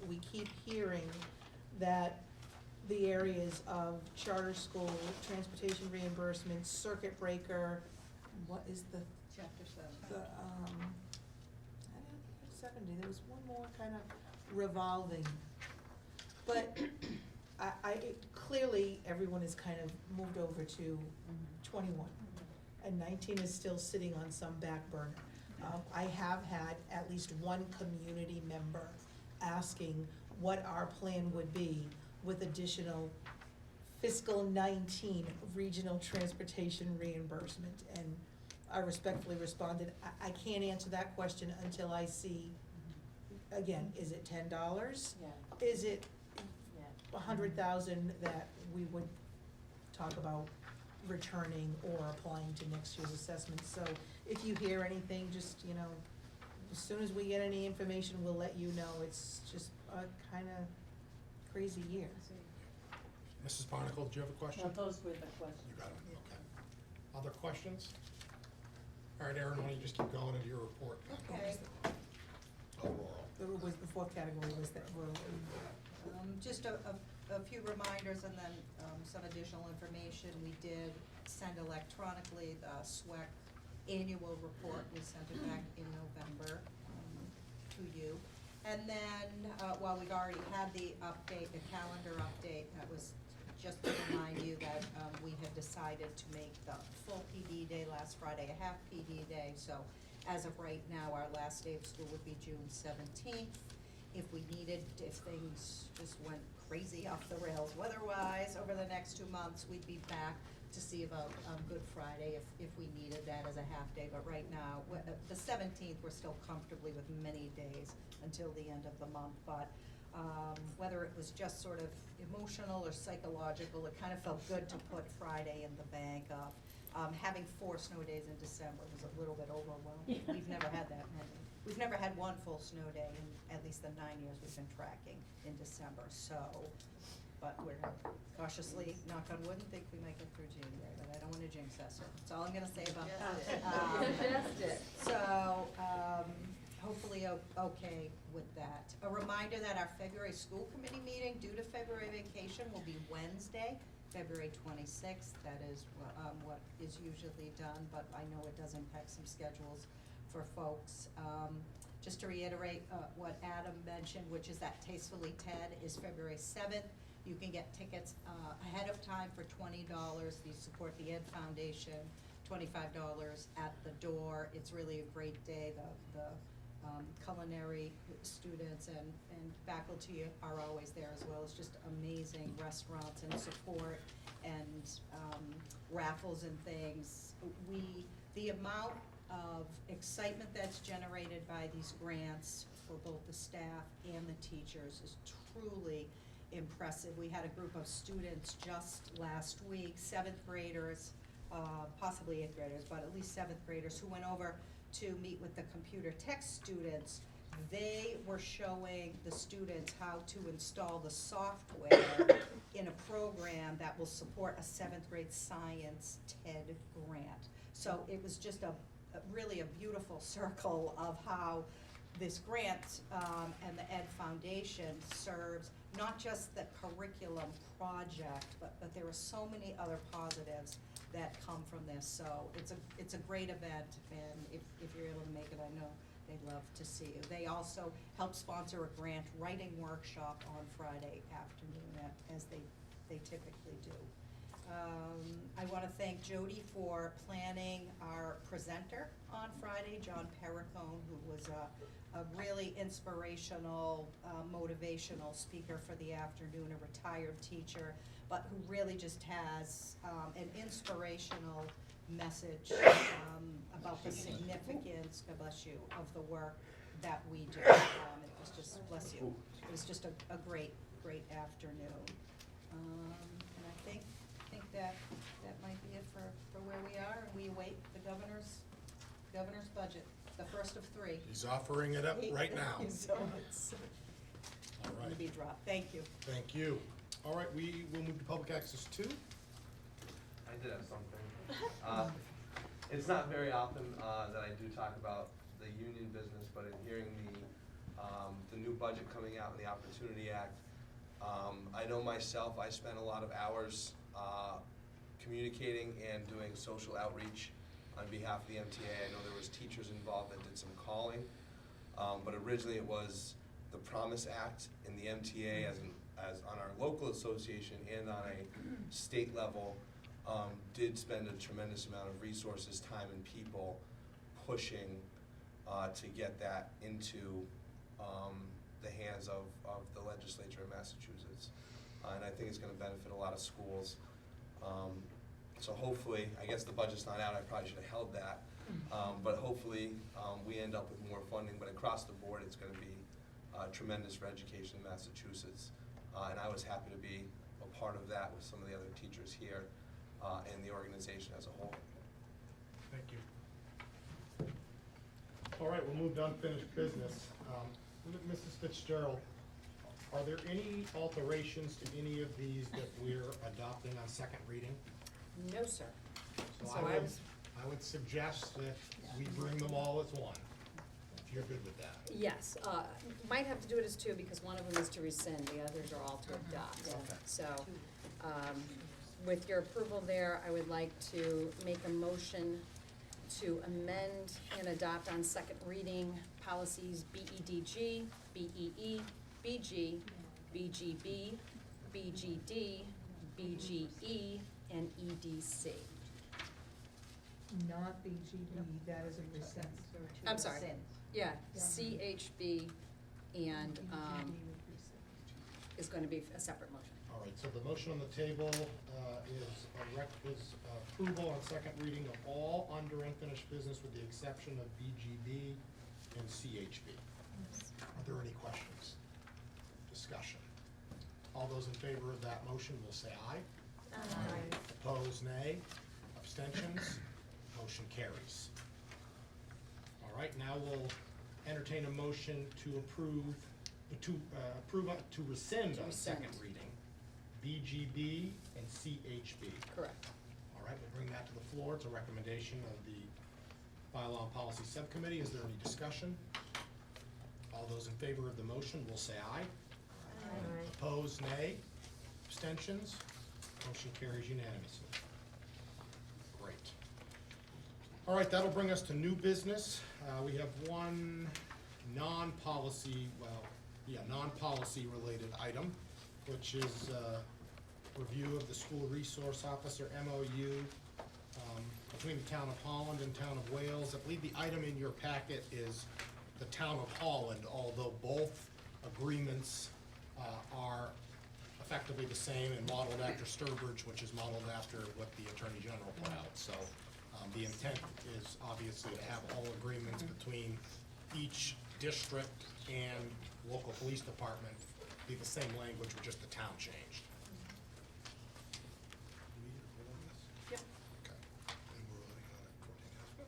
we keep hearing that the areas of charter school, transportation reimbursement, circuit breaker, what is the, Chapter 7. I don't think it's 70, there was one more kind of revolving. But clearly, everyone is kind of moved over to 21, and 19 is still sitting on some back burner. I have had at least one community member asking what our plan would be with additional fiscal '19 regional transportation reimbursement. And I respectfully responded, I can't answer that question until I see, again, is it $10? Yeah. Is it 100,000 that we would talk about returning or applying to next year's assessment? So if you hear anything, just, you know, as soon as we get any information, we'll let you know. It's just a kind of crazy year. Mrs. Barnacle, did you have a question? No, those were the questions. You got it, okay. Other questions? All right, Erin, why don't you just keep going into your report? Okay. Overall. The fourth category was that rural. Just a few reminders and then some additional information. We did send electronically the SWEC annual report. We sent it back in November to you. And then, while we've already had the update, the calendar update, that was just to remind you that we have decided to make the full PD day last Friday a half PD day. So as of right now, our last day of school would be June 17th. If things just went crazy off the rails weather-wise over the next 2 months, we'd be back to see about Good Friday if we needed that as a half day. But right now, the 17th, we're still comfortably with many days until the end of the month. But whether it was just sort of emotional or psychological, it kind of felt good to put Friday in the bank. Having 4 snow days in December was a little bit overwhelming. We've never had that many. We've never had one full snow day in at least the 9 years we've been tracking in December, so, but we're cautiously, knock on wood, and think we might get through January, but I don't wanna jinx us, so that's all I'm gonna say about that. Just it. So, hopefully okay with that. A reminder that our February school committee meeting, due to February vacation, will be Wednesday, February 26th. That is what is usually done, but I know it does impact some schedules for folks. Just to reiterate what Adam mentioned, which is that Tastefully TED is February 7th. You can get tickets ahead of time for $20. You support the Ed Foundation, $25 at the door. It's really a great day. The culinary students and faculty are always there, as well as just amazing restaurants and support and raffles and things. The amount of excitement that's generated by these grants for both the staff and the teachers is truly impressive. We had a group of students just last week, seventh graders, possibly eighth graders, but at least seventh graders, who went over to meet with the computer tech students. They were showing the students how to install the software in a program that will support a seventh grade science TED grant. So it was just really a beautiful circle of how this grant and the Ed Foundation serves not just the curriculum project, but there are so many other positives that come from this. So it's a great event, and if you're able to make it, I know they'd love to see you. They also help sponsor a grant writing workshop on Friday afternoon, as they typically do. I want to thank Jody for planning our presenter on Friday, John Perricone, who was a really inspirational, motivational speaker for the afternoon, a retired teacher, but who really just has an inspirational message about the significance, God bless you, of the work that we do. It was just, bless you, it was just a great afternoon. And I think that might be it for where we are, and we await the governor's budget, the first of 3. He's offering it up right now. So it's All going to right, be dropped. Thank you. thank you. All right, we will move to public access 2. I did have something. It's not very often that I do talk about the union business, but in hearing the new budget coming out and the Opportunity Act, I know myself, I spent a lot of hours communicating and doing social outreach on behalf of the MTA. I know there was teachers involved that did some calling, but originally it was the Promise Act in the MTA as on our local association and on a state level, did spend a tremendous amount of resources, time, and people pushing to get that into the hands of the legislature in Massachusetts. And I think it's going to benefit a lot of schools. So hopefully, I guess the budget's not out, I probably should have held that, but hopefully we end up with more funding. But across the board, it's going to be tremendous for education in Massachusetts. And I was happy to be a part of that with some of the other teachers here and the organization as a whole. Thank you. All right, we'll move to unfinished business. Mrs. Fitzgerald, are there any alterations to any of these that we're adopting on second reading? No, sir. So So I would suggest that we bring them all as one, if you're good with that. Yes, might have to do it as 2 because one of them is to rescind, the others are all to adopt. Okay. So, with your approval there, I would like to make a motion to amend and adopt on second reading policies BEDG, BEE, BG, BGB, BGD, BGE, and EDC. Not BGB, that is a rescind. I'm sorry. Rescind. Yeah, Yeah. CHB and, BGB would rescind. is going to be a separate motion. All right, so the motion on the table is approval on second reading of all under unfinished business with the exception of BGB and CHB. Are there any questions? Discussion? All those in favor of that motion will say aye. Opposed, nay. Abstentions? Motion carries. All right, now we'll entertain a motion to rescind on second rescind. reading BGB and CHB. Correct. All right, we'll bring that to the floor. It's a recommendation of the Bylaw and Policy Subcommittee. Is there any discussion? All those in favor of the motion will say aye. Opposed, nay. Abstentions? Motion carries unanimously. Great. All right, that'll bring us to new business. We have one non-policy related item, which is review of the school resource officer MOU between the town of Holland and town of Wales. I believe the item in your packet is the town of Holland, although both agreements are effectively the same and modeled after Sturbridge, which is modeled after what the Attorney General put out. So The intent is obviously to have all agreements between each district and local police department be the same language, with just the town changed. Yep. Okay. And we're voting on it for Tantasqua?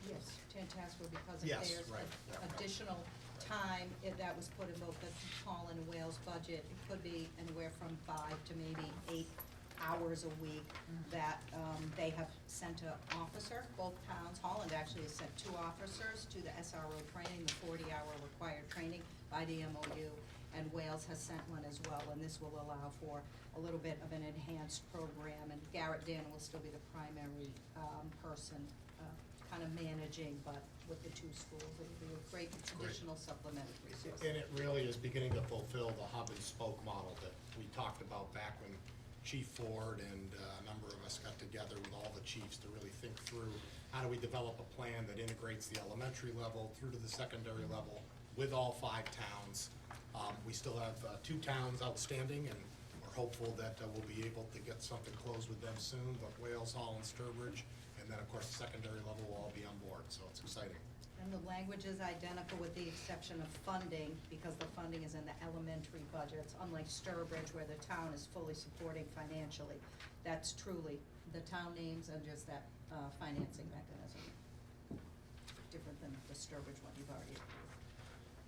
Yes, Tantasqua, because if Yes, there's right, yeah, right. additional time that was put in both the Holland and Wales budget, it could be anywhere from 5 to maybe 8 hours a week that they have sent an officer, both towns. Holland actually has sent 2 officers to the SRO training, the 40-hour required training by the MOU, and Wales has sent one as well, and this will allow for a little bit of an enhanced program, and Garrett Dan will still be the primary person kind of managing, but with the 2 schools, it'll be a great additional supplementary resource. And it really is beginning to fulfill the hub and spoke model that we talked about back when Chief Ford and a number of us got together with all the chiefs to really think through how do we develop a plan that integrates the elementary level through to the secondary level with all 5 towns. We still have 2 towns outstanding, and we're hopeful that we'll be able to get something closed with them soon, but Wales, Holland, Sturbridge, and then of course the secondary level will all be on board, so it's exciting. And the language is identical with the exception of funding, because the funding is in the elementary budgets, unlike Sturbridge where the town is fully supporting financially. That's truly the town names and just that financing mechanism. Different than the Sturbridge one you've already approved.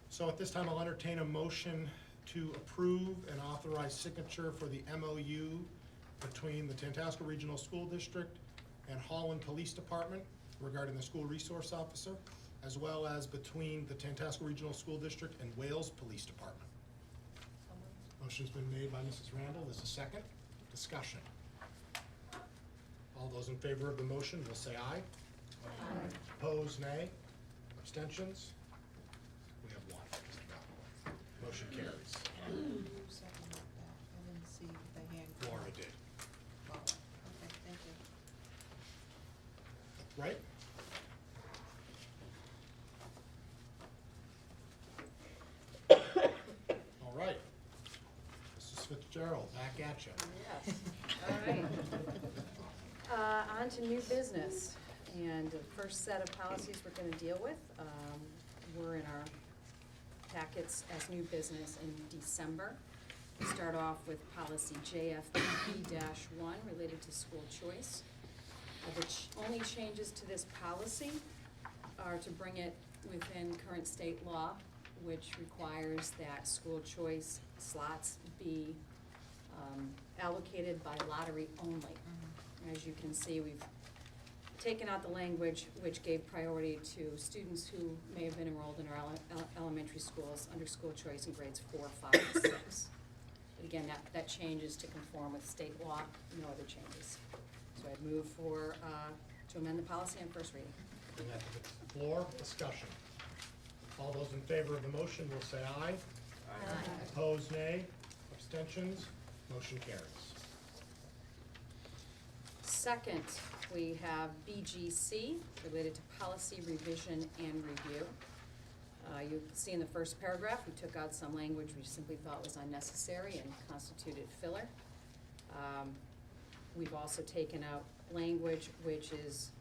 So at this time, I'll entertain a motion to approve and authorize signature for the MOU between the Tantasqua Regional School District and Holland Police Department regarding the school resource officer, as well as between the Tantasqua Regional School District and Wales Police Department. Motion's been made by Mrs. Randall. There's a second. Discussion. All those in favor of the motion will say aye. Aye. Opposed, nay. Abstentions? We have 1. Motion carries. Who seconded that? I didn't see the hand. Laura did. Okay, thank you. Right? All right. Mrs. Fitzgerald, back at you. Yes, all right. On to new business, and the first set of policies we're gonna deal with, were in our packets as new business in December. We start off with policy JFP-1 related to school choice. The only changes to this policy are to bring it within current state law, which requires that school choice slots be allocated by lottery only. As you can see, we've taken out the language which gave priority to students who may have been enrolled in our elementary schools under school choice in grades 4, 5, and 6. But again, that changes to conform with state law, no other changes. So I'd move to amend the policy on first reading. Bring that to the floor. Discussion. All those in favor of the motion will say aye. Aye. Opposed, nay. Abstentions? Motion carries. Second, we have BGC, related to policy revision and review. You can see in the first paragraph, we took out some language we simply thought was unnecessary and constituted filler. We've also taken out language which is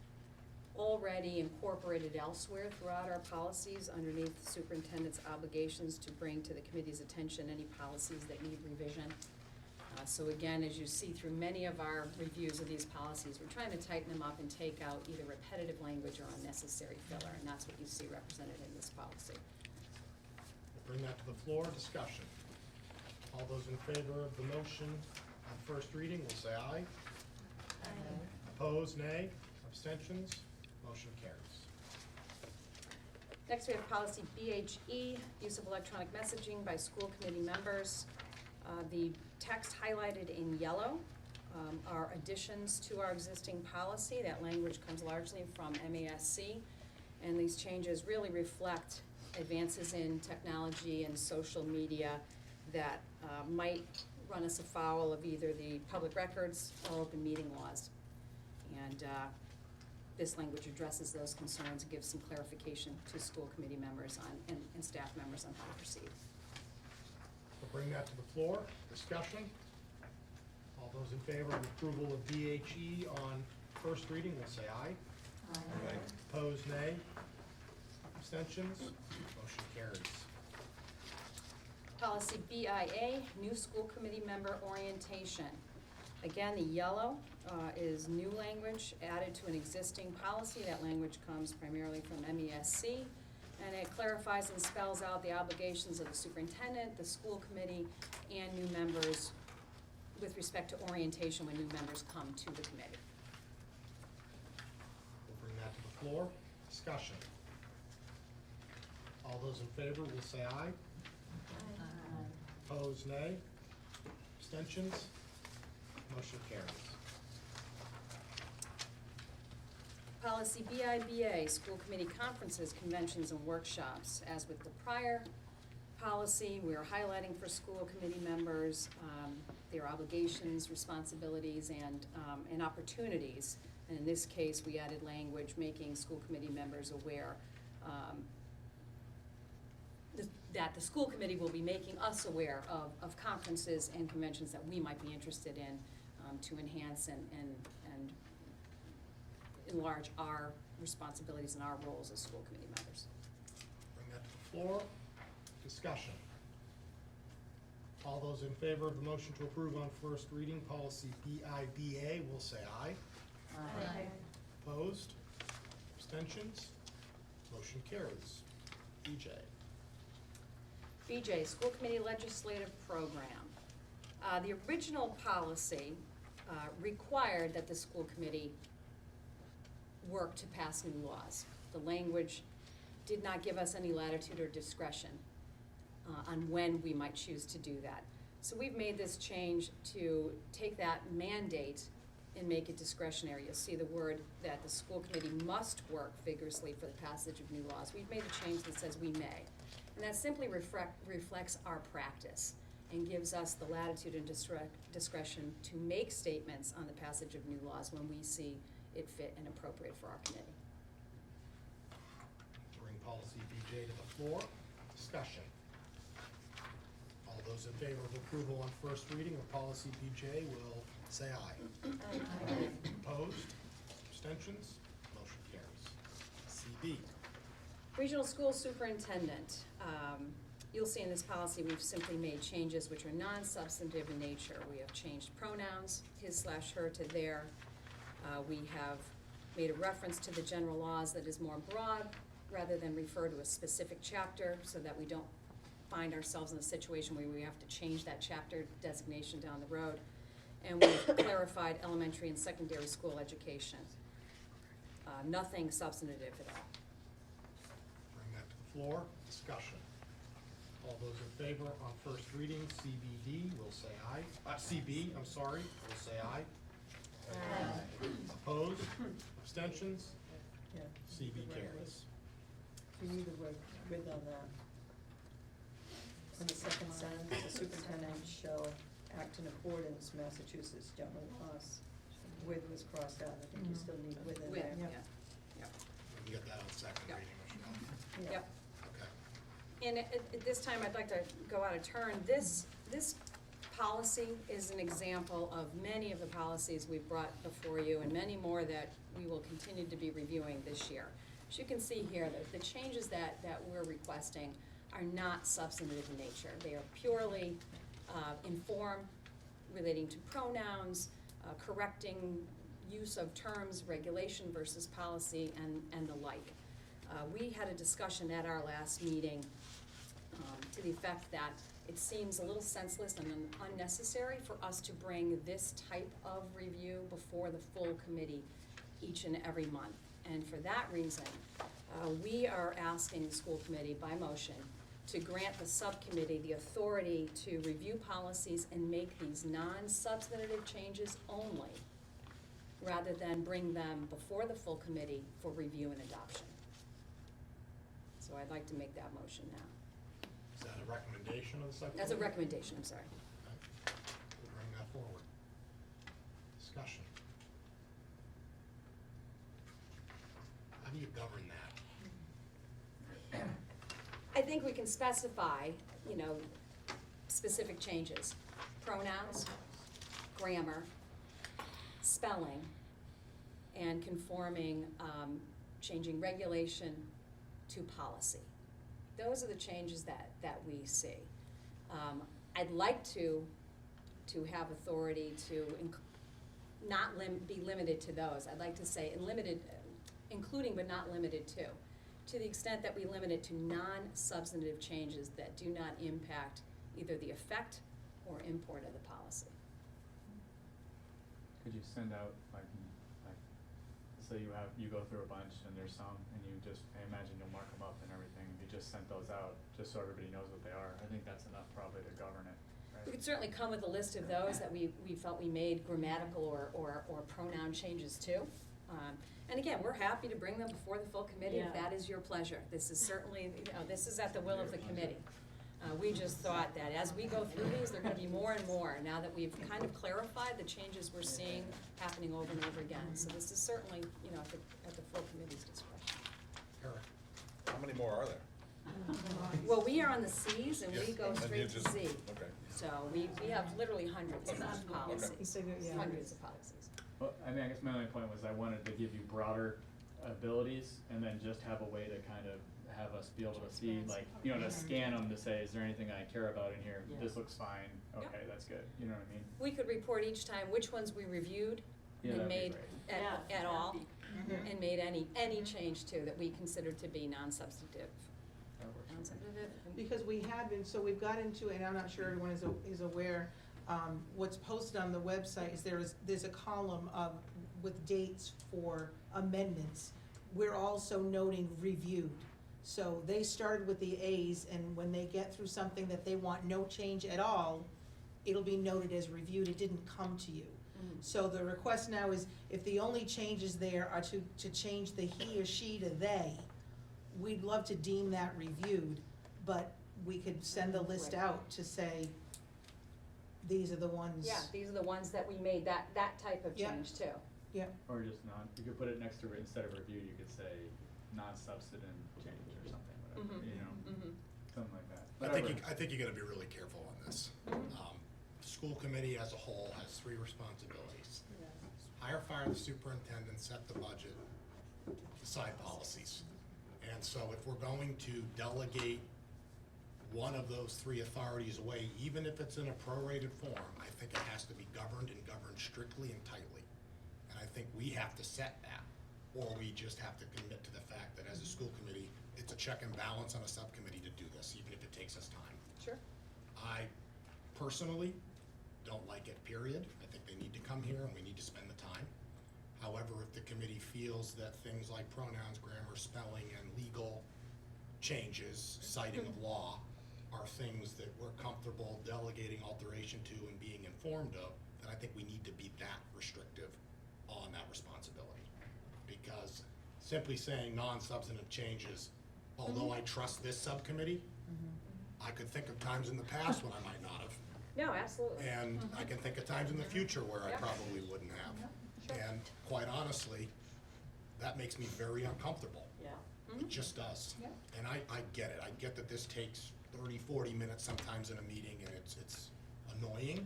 already incorporated elsewhere throughout our policies underneath the superintendent's obligations to bring to the committee's attention any policies that need revision. So again, as you see through many of our reviews of these policies, we're trying to tighten them up and take out either repetitive language or unnecessary filler, and that's what you see represented in this policy. We'll bring that to the floor. Discussion. All those in favor of the motion on first reading will say aye. Aye. Opposed, nay. Abstentions? Motion carries. Next, we have policy BHE, use of electronic messaging by school committee members. The text highlighted in yellow are additions to our existing policy. That language comes largely from MASC, and these changes really reflect advances in technology and social media that might run us afoul of either the public records or open meeting laws. And this language addresses those concerns and gives some clarification to school committee members on, and staff members on how to proceed. We'll bring that to the floor. Discussion. All those in favor of approval of BHE on first reading will say aye. Aye. Opposed, nay. Abstentions? Motion carries. Policy BIA, new school committee member orientation. Again, the yellow is new language added to an existing policy. That language comes primarily from MESC, and it clarifies and spells out the obligations of the superintendent, the school committee, and new members with respect to orientation when new members come to the committee. We'll bring that to the floor. Discussion. All those in favor will say aye. Opposed, nay. Abstentions? Motion carries. Policy BIBA, school committee conferences, conventions, and workshops. As with the prior policy, we are highlighting for school committee members their obligations, responsibilities, and opportunities. And in this case, we added language making school committee members aware that the school committee will be making us aware of conferences and conventions that we might be interested in to enhance and enlarge our responsibilities and our roles as school committee members. Bring that to the floor. Discussion. All those in favor of the motion to approve on first reading policy BIBA will say aye. Opposed? Abstentions? Motion carries. BJ. BJ, School Committee Legislative Program. The original policy required that the school committee work to pass new laws. The language did not give us any latitude or discretion on when we might choose to do that. So we've made this change to take that mandate and make it discretionary. You'll see the word that the school committee must work vigorously for the passage of new laws. We've made a change that says we may. And that simply reflects our practice and gives us the latitude and discretion to make statements on the passage of new laws when we see it fit and appropriate for our committee. Bring policy BJ to the floor. Discussion. All those in favor of approval on first reading of policy BJ will say aye. Opposed? Abstentions? Motion carries. CB. Regional School Superintendent. You'll see in this policy we've simply made changes which are non-substantive in nature. We have changed pronouns, his/her to their. We have made a reference to the general laws that is more broad rather than refer to a specific chapter so that we don't find ourselves in a situation where we have to change that chapter designation down the road. And we've clarified elementary and secondary school education. Nothing substantive at all. Bring that to the floor. Discussion. All those in favor on first reading, CBD will say aye. CB, I'm sorry, will say aye. Opposed? Abstentions? CB carries. You need the word with on that. In the second sentence, the superintendent shall act in accordance Massachusetts general laws. With was crossed out, I think you still need with in With, there. yeah. We get that on second Yep. reading, Michelle. Yeah. Yep. Okay. And at this time, I'd like to go out of turn. This policy is an example of many of the policies we've brought before you and many more that we will continue to be reviewing this year. As you can see here, the changes that we're requesting are not substantive in nature. They are purely inform relating to pronouns, correcting use of terms, regulation versus policy, and the like. We had a discussion at our last meeting to the effect that it seems a little senseless and unnecessary for us to bring this type of review before the full committee each and every month. And for that reason, we are asking the school committee by motion to grant the subcommittee the authority to review policies and make these non-substantive changes only, rather than bring them before the full committee for review and adoption. So I'd like to make that motion now. Is that a recommendation of the subcommittee? That's a recommendation, I'm sorry. Okay. We'll bring that forward. Discussion. How do you govern that? I think we can specify, specific changes. Pronouns, grammar, spelling, and conforming, changing regulation to policy. Those are the changes that we see. I'd like to have authority to not be limited to those. I'd like to say including but not limited to the extent that we limit it to non-substantive changes that do not impact either the effect or import of the policy. Could you send out, like, say you go through a bunch and there's some, and you just, I imagine you'll mark them up and everything, and you just sent those out, just so everybody knows what they are. I think that's enough probably to govern it, right? We could certainly come with a list of those that we felt we made grammatical or pronoun changes to. And again, we're happy to bring them before the full committee if Yeah. that is your pleasure. This is certainly, this is at the will of the committee. We just thought that as we go through these, there are gonna be more and more, now that we've kind of clarified the changes we're seeing happening over and over again. So this is certainly, at the full committee's discretion. Eric? How many more are there? Well, we are on the Cs and we go And you straight to just- Z. Okay. So we have literally hundreds of Okay. policies, Yeah. hundreds of policies. Well, I mean, I guess my only point was I wanted to give you broader abilities and then just have a way to kind of have us be able to see, like, to scan them to say, is there anything I care about in here? Yeah. This looks fine, okay, that's good, you know what I mean? We could report each time which ones we reviewed Yeah, and that'd be made great. at all, Mhm. and made any change to that we considered to be non-substantive. That works for me. Non-substantive. Because we have been, so we've got into, and I'm not sure everyone is aware, what's posted on the website is there's a column with dates for amendments. We're also noting reviewed. So they started with the As, and when they get through something that they want no change at all, it'll be noted as reviewed, it didn't come to you. So the request now is, if the only changes there are to change the he or she to they, we'd love to deem that reviewed, but we could send the list Right. out to say, these are the ones. Yeah, these are the ones that we made that type of Yeah. change to. Yeah, Or just you could put it next to, instead of review, you could say non-substantive change or something, whatever, something like that. I think you gotta be really careful on this. School committee as a whole has 3 responsibilities. Hire, fire the superintendent, set the budget, decide policies. And so if we're going to delegate one of those 3 authorities away, even if it's in a prorated form, I think it has to be governed and governed strictly and tightly. And I think we have to set that, or we just have to commit to the fact that as a school committee, it's a check and balance on a subcommittee to do this, even if it takes us time. Sure. I personally don't like it, period. I think they need to come here and we need to spend the time. However, if the committee feels that things like pronouns, grammar, spelling, and legal changes, citing of law, are things that we're comfortable delegating alteration to and being informed of, then I think we need to be that restrictive on that responsibility. Because simply saying non-substantive changes, although I trust this subcommitte, I could think of times in the past when I might not have. No, absolutely. And I can think of times in the future where I Yep. probably wouldn't have. And quite honestly, that makes me very uncomfortable. Yeah. It just does. Yep. And I get it. I get that this takes 30, 40 minutes sometimes in a meeting and it's annoying,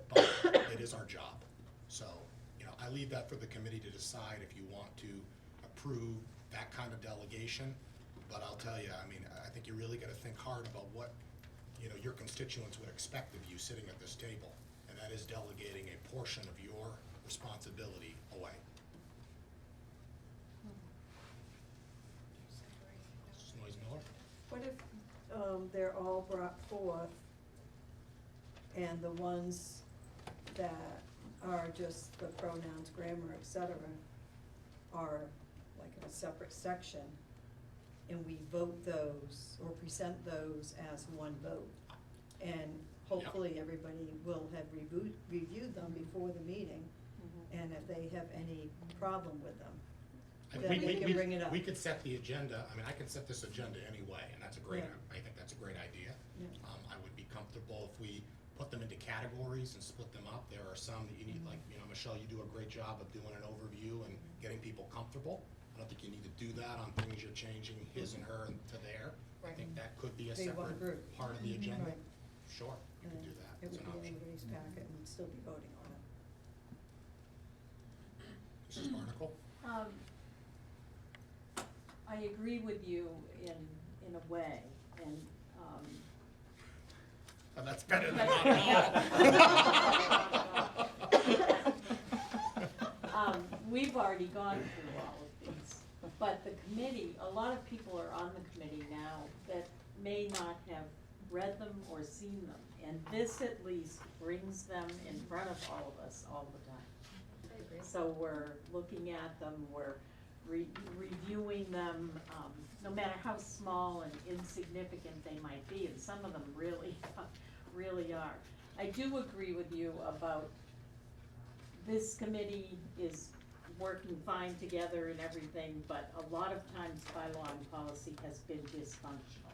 but it is our job. So, I leave that for the committee to decide if you want to approve that kind of delegation. But I'll tell you, I think you really gotta think hard about what, your constituents would expect of you sitting at this table. And that is delegating a portion of your responsibility away. Mrs. Noyes Miller? What if they're all brought forth and the ones that are just the pronouns, grammar, et cetera, are like in a separate section, and we vote those or present those as one vote? And hopefully everybody will have reviewed them before the meeting, and if they have any problem with them, then we can bring it up. We could set the agenda, I could set this agenda anyway, and that's a great, Yeah. I think that's a great idea. Yeah. I would be comfortable if we put them into categories and split them up. There are some that you need, like, Michelle, you do a great job of doing an overview and getting people comfortable. I don't think you need to do that on things you're changing his and her and to there. I think that could be a Be one separate group. part of the agenda. Right. Sure, you could do that, It it's would an be option. everybody's packet, and we'd still be voting on it. Mrs. Barnacle? I agree with you in a way, and, Oh, that's better than not at all. we've already gone through all of these, but the committee, a lot of people are on the committee now that may not have read them or seen them, and this at least brings them in front of all of us all the time. I agree. So we're looking at them, we're reviewing them, no matter how small and insignificant they might be, and some of them really, really are. I do agree with you about this committee is working fine together and everything, but a lot of times bylaw and policy has been dysfunctional.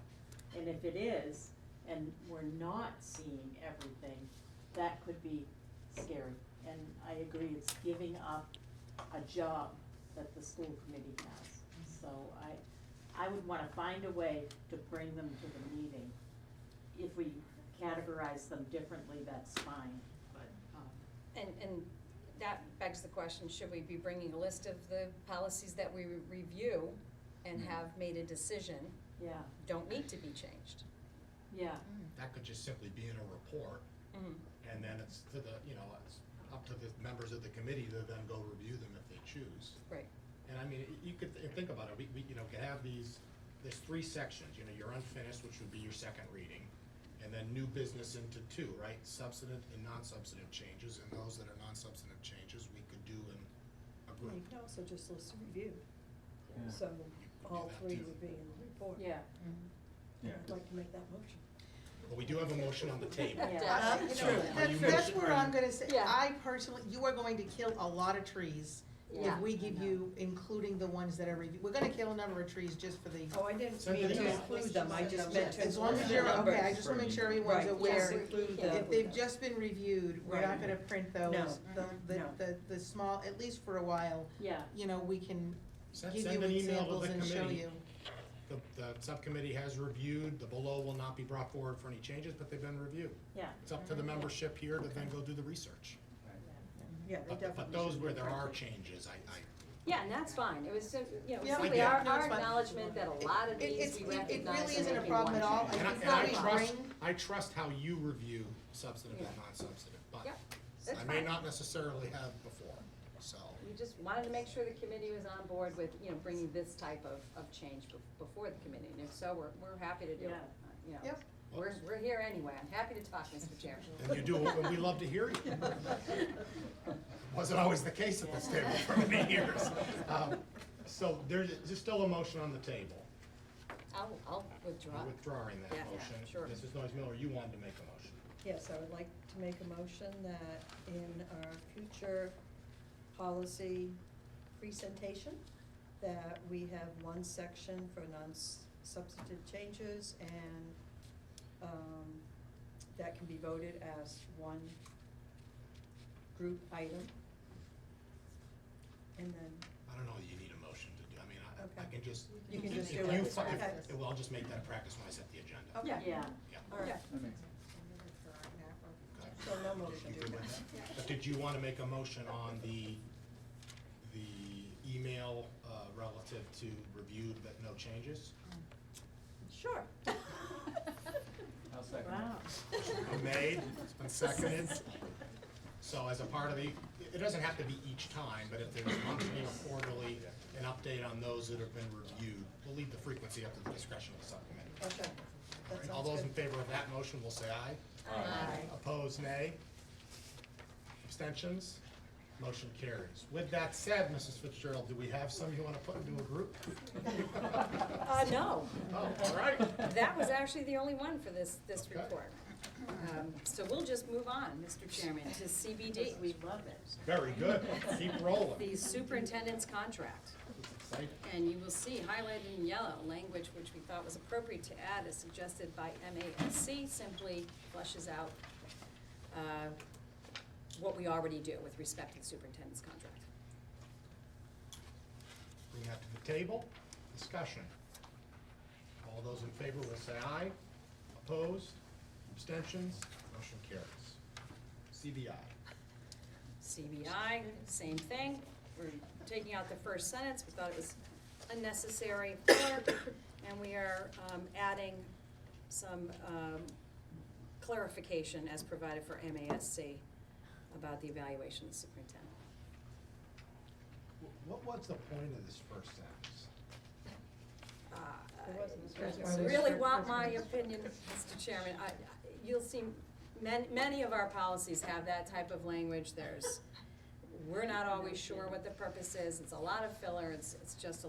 And if it is, and we're not seeing everything, that could be scary. And I agree, it's giving up a job that the school committee has. So I would wanna find a way to bring them to the meeting. If we categorize them differently, that's fine, but, And that begs the question, should we be bringing a list of the policies that we review and have made a decision, yeah, don't need to be changed? yeah. That could just simply be in a report, and then it's to the, it's up to the members of the committee to then go review them if they choose. Right. And I mean, you could think about it, we could have there's 3 sections, your unfinished, which would be your second reading, and then new business into 2, right? Substantive and non-substantive changes, and those that are non-substantive changes, we could do in a You group. can also just list a review, Yeah. so You could do all that 3 too. would be in the report. Yeah. Yeah. I'd like to make that motion. But we do have a motion on the table. Yeah. So, are you That's motion- where I'm gonna say, Yeah. I personally, you are going to kill a lot of trees Yeah. if we give you, including the ones that are reviewed. We're gonna kill a number of trees just for the, Oh, I didn't Send mean an to email. include them, I just meant to as long as include you're, the numbers. okay, I just wanna make sure everyone's Right, aware. yes, include the. If they've just been reviewed, we're not Right. gonna print those. No. No. The small, at least for a while, Yeah, we can Send give send you an email to examples the and show committee. you. The subcommittee has reviewed, the below will not be brought forward for any changes, but they've been reviewed. yeah. It's up to the membership here to then go do the research. Yeah, they definitely. But those should where be there are printed. changes, Yeah, and that's fine, it was simply Yeah, simply I our, get it. our No, it's fine. acknowledgement that a lot of these we recognize It really are isn't a making problem one at all. change. And I, think and I what we trust, bring- I trust how you review substantive and non-substantive, but Yep, that's I may fine. not necessarily have before, so. We just wanted to make sure the committee was on board with, bringing this type of change before the committee, and if so, we're happy to do it. Yeah. Yep. We're here anyway, I'm happy to talk, Mr. Chairman. And you do, and we love to hear you. Wasn't always the case at this table for many years. So there's still a motion on the table. I'll withdraw. You're withdrawing that Yeah, motion. sure. Mrs. Noyes Miller, you wanted to make a motion. Yes, I would like to make a motion that in our future policy presentation, that we have one section for non-substantive changes and, that can be voted as one group item. And then, I don't know that you need a motion to do, I mean, I Okay. can just. You can just if do it. you Okay. Well, I'll just make that a practice when I set the agenda. okay, Yeah. Yeah. all right, That makes sense. Okay. so no motion. You good with that? But did you want to make a motion on the email relative to reviewed but no changes? Sure. I'll second Wow. that. Been made, it's been seconded. So as a part of it doesn't have to be each time, but if there's monthly or quarterly, an update on those that have been reviewed. We'll leave the frequency up to the discretion of the subcommittee. Okay, All that right, All sounds those in good. favor of that motion will say aye. Aye. Opposed, nay. Abstentions? Motion carries. With that said, Mrs. Fitzgerald, do we have some you want to put into a group? No, Oh, all right. that was actually the only one for this Okay. report. So we'll just move on, Mr. Chairman, to CBD, We love it. Very good. Keep rolling. the superintendent's contract. Exciting. And you will see highlighted in yellow, language which we thought was appropriate to add as suggested by MASC, simply flushes out what we already do with respect to the superintendent's contract. Bring that to the table. Discussion. All those in favor will say aye. Opposed? Abstentions? Motion carries. CBI. CBI, same thing. we're taking out the first sentence, we thought it was unnecessary filler, and we are adding some clarification as provided for MASC about the evaluation of the superintendent. What was the point of this first sentence? You really want my opinion, Mr. Chairman, you'll see, many of our policies have that type of language. We're not always sure what the purpose is, it's a lot of filler, it's just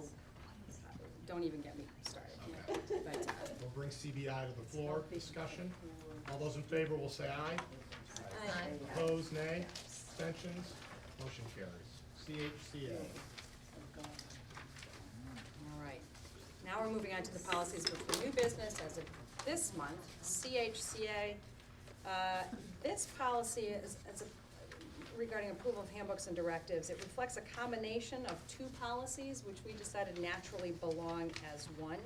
don't even get me started. Okay. But, We'll bring CBI to the floor, discussion. All those in favor will say aye. Opposed, nay. Abstentions, motion carries. CHCA. All right, now we're moving on to the policies for new business as of this month, CHCA. This policy is regarding approval of handbooks and directives. It reflects a combination of two policies, which we decided naturally belong as one.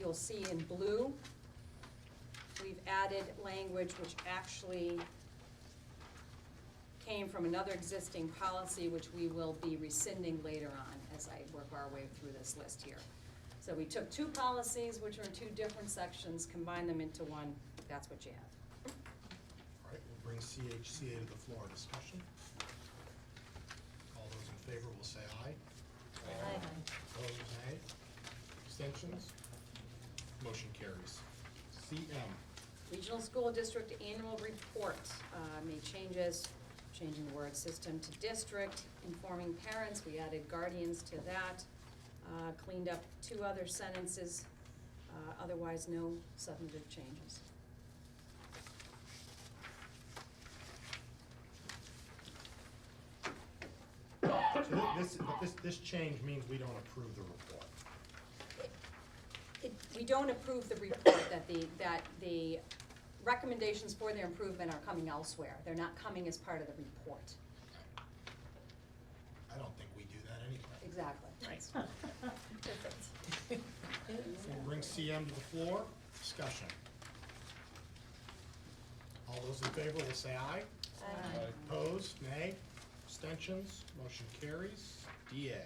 You'll see in blue, we've added language which actually came from another existing policy, which we will be rescinding later on as I work our way through this list here. So we took two policies, which are in two different sections, combined them into one. That's what you have. All right, we'll bring CHCA to the floor, discussion. All those in favor will say aye. Aye. Opposed, nay. Abstentions, motion carries. CM. Regional School District Annual Report, made changes, changing the word system to district, informing parents, we added guardians to that, cleaned up two other sentences, otherwise no substantive changes. So this change means we don't approve the report. We don't approve the report, that the recommendations for their improvement are coming elsewhere. They're not coming as part of the report. I don't think we do that anyway. Exactly. So we'll bring CM to the floor, discussion. All those in favor will say aye. Aye. Opposed, nay. Abstentions, motion carries. DA.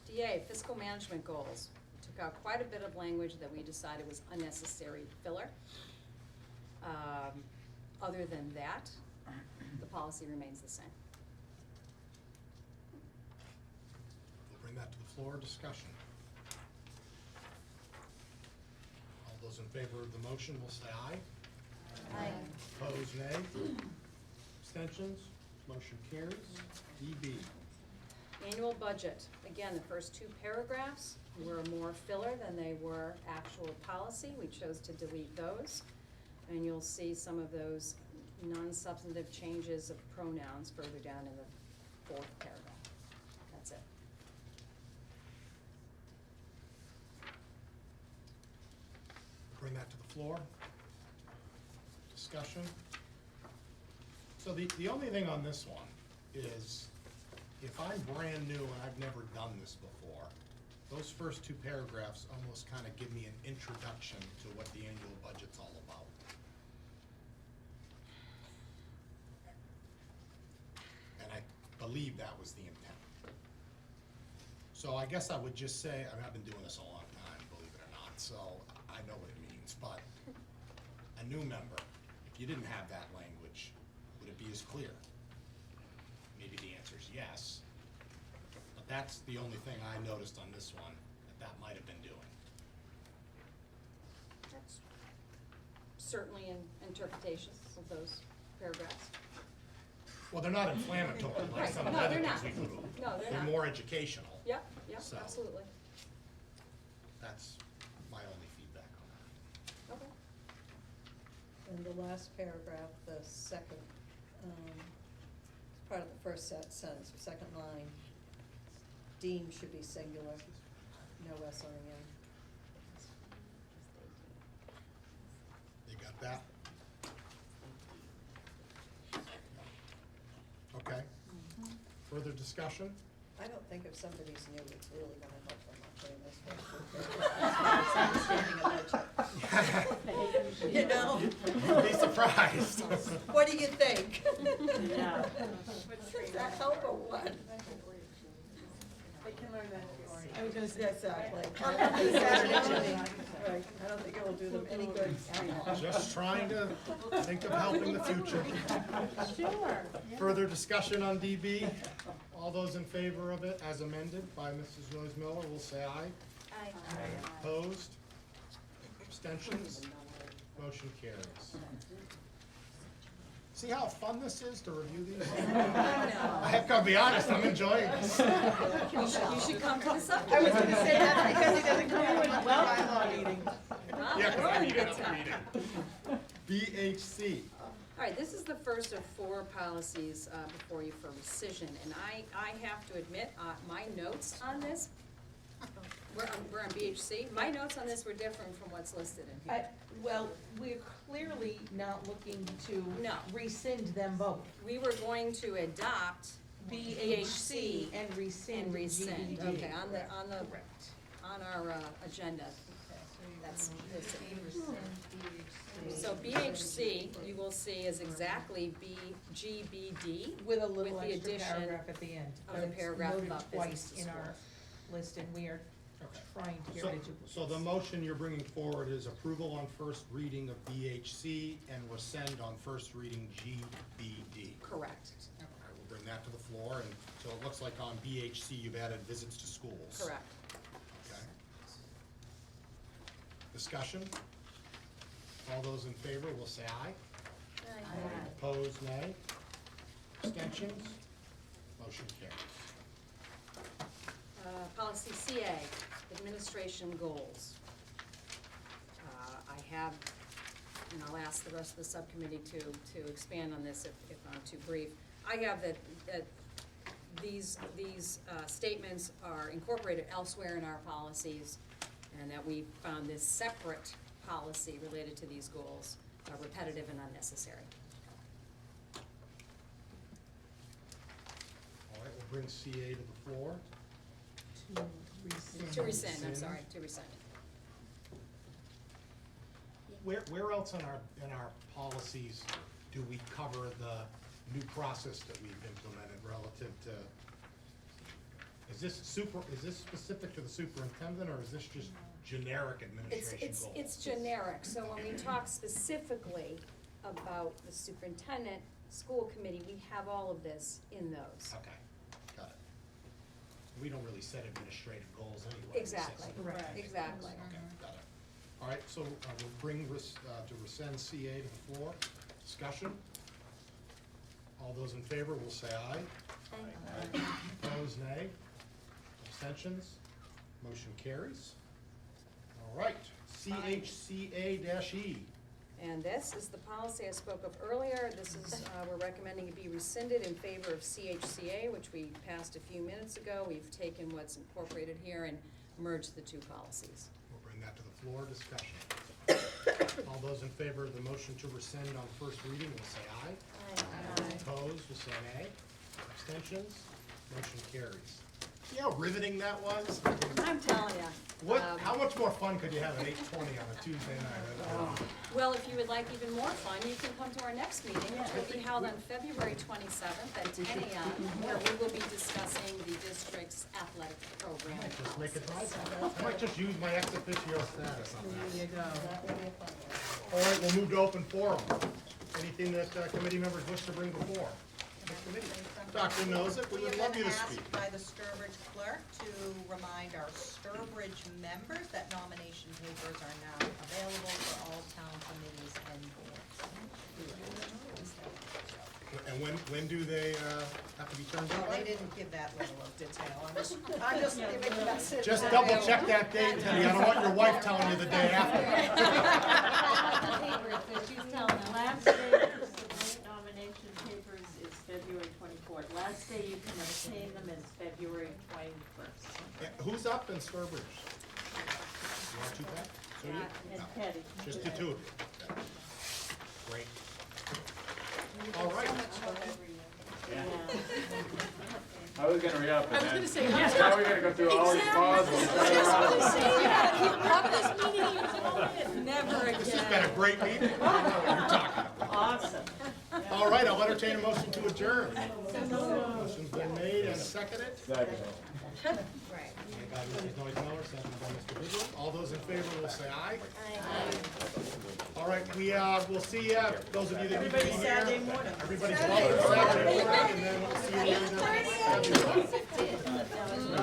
DA, fiscal management goals. We took out quite a bit of language that we decided was unnecessary filler. Other than that, the policy remains the same. We'll bring that to the floor, discussion. All those in favor of the motion will say aye. Aye. Opposed, nay. Abstentions, motion carries. DB. Annual budget, again, the first two paragraphs were more filler than they were actual policy. We chose to delete those. And you'll see some of those non-substantive changes of pronouns further down in the fourth paragraph. That's it. Bring that to the floor. Discussion. So the only thing on this one is, if I'm brand new and I've never done this before, those first two paragraphs almost kind of give me an introduction to what the annual budget's all about. And I believe that was the intent. So I guess I would just say, I mean, I've been doing this a long time, believe it or not, so I know what it means, but a new member, if you didn't have that language, would it be as clear? Maybe the answer is yes, but that's the only thing I noticed on this one that might have been doing. That's certainly an interpretation of those paragraphs. Well, they're not inflammatory like Right. some of the No, other they're things not. we put. No, they're They're not. more educational. Yep, yep, So- absolutely. That's my only feedback on that. Okay. And the last paragraph, the second, part of the first sentence, second line, deem should be singular, no S on the end. You got that? Okay. Further discussion? I don't think if somebody's new, it's really gonna help them on putting this one. You know? You'd be surprised. What do you think? Yeah. that help or what? They can learn that I was gonna say, exactly. Right, I don't think it will do them any good. Just trying to think of helping the future. Sure. Further discussion on DB? All those in favor of it as amended by Mrs. Rose Miller will say aye. Aye. Opposed? Abstentions? Motion carries. See how fun this is to review these? I have to be honest, I'm enjoying this. You should come to the I subcommittee. was gonna say that because he doesn't come to the bylaw meeting. Yeah, 'cause I Really need good it, time. I'm reading. BHC. All right, this is the first of 4 policies before you for rescission, and I have to admit, my notes on this, we're on BHC, my notes on this were different from what's listed in here. Well, we're clearly not looking to No. rescind them both. We were going to adopt BHC and rescind and rescind, GBD. okay, on our agenda. That's So BHC, you will see, is exactly GBD. With a little with the extra addition paragraph at the end. of the It's paragraph noted about twice business in to our list, and we are Okay. trying to get So, rid of duplicates. so the motion you're bringing forward is approval on first reading of BHC and rescind on first reading GBD. Correct, All right, we'll bring that to the floor, and so it looks like on BHC you've added visits to schools. correct. Okay. Discussion? All those in favor will say aye. Opposed, nay. Abstentions? Motion carries. Policy CA, administration goals. I have, and I'll ask the rest of the subcommittee to expand on this if I'm too brief. I have that these statements are incorporated elsewhere in our policies, and that we found this separate policy related to these goals repetitive and unnecessary. All right, we'll bring CA to the floor. To rescind, I'm sorry, to rescind. Where else in our policies do we cover the new process that we've implemented relative to, is this specific to the superintendent, or is this just generic administration goals? It's generic, so when we talk specifically about the superintendent, school committee, we have all of this in those. Okay, got it. We don't really set administrative goals anyway. We set Exactly, superintendent goals. exactly. Okay, got it. All right, so we'll bring to rescind CA to the floor. Discussion? All those in favor will say aye. Aye. Opposed, nay. Abstentions? Motion carries. All right, CHCA-E. And this is the policy I spoke of earlier. This is, we're recommending it be rescinded in favor of CHCA, which we passed a few minutes ago. We've taken what's incorporated here and merged the 2 policies. We'll bring that to the floor. Discussion. All those in favor of the motion to rescind on first reading will say aye. Opposed will say nay. Abstentions? Motion carries. See how riveting that was? I'm telling you. How much more fun could you have at 8:20 on a Tuesday night? Well, if you would like even more fun, you can come to our next meeting, which will be held on February 27th at 10 a.m., where we will be discussing the district's athletic program. I might just make a drive. I might just use my ex officio status on that. There you go. All right, we'll move to open forum. Anything that committee members wish to bring before the committee? Dr. Nozick, we would love you to speak. We have been asked by the Sturbridge clerk to remind our Sturbridge members that nomination papers are now available for all town committees and boards. And when do they have to be turned in? Well, they didn't give that level of detail. I'm just giving the message. Just double check that date, Teddy. I don't want your wife telling you the day after. She's telling the last day to submit nomination papers is February 24th. Last day you can obtain them is February 21st. Yeah, who's up in Sturbridge? You want two back? So you? And No. Patty. Just the 2 of you. Okay. Great. All right. Yeah. I was gonna re-up, I was gonna say, now we gotta go through all these pauses. Never again. This has been a great meeting. I don't know what you're talking about. Awesome. All right, I'll entertain a motion to adjourn. Motion's been made and seconded. Right. Made by Mrs. Noise Miller, seconded by Mr. Bidwell. All those in favor will say aye. All right, we'll see you, those of you that need to be here. Saturday morning. Everybody's welcome Saturday morning, and then we'll see you later.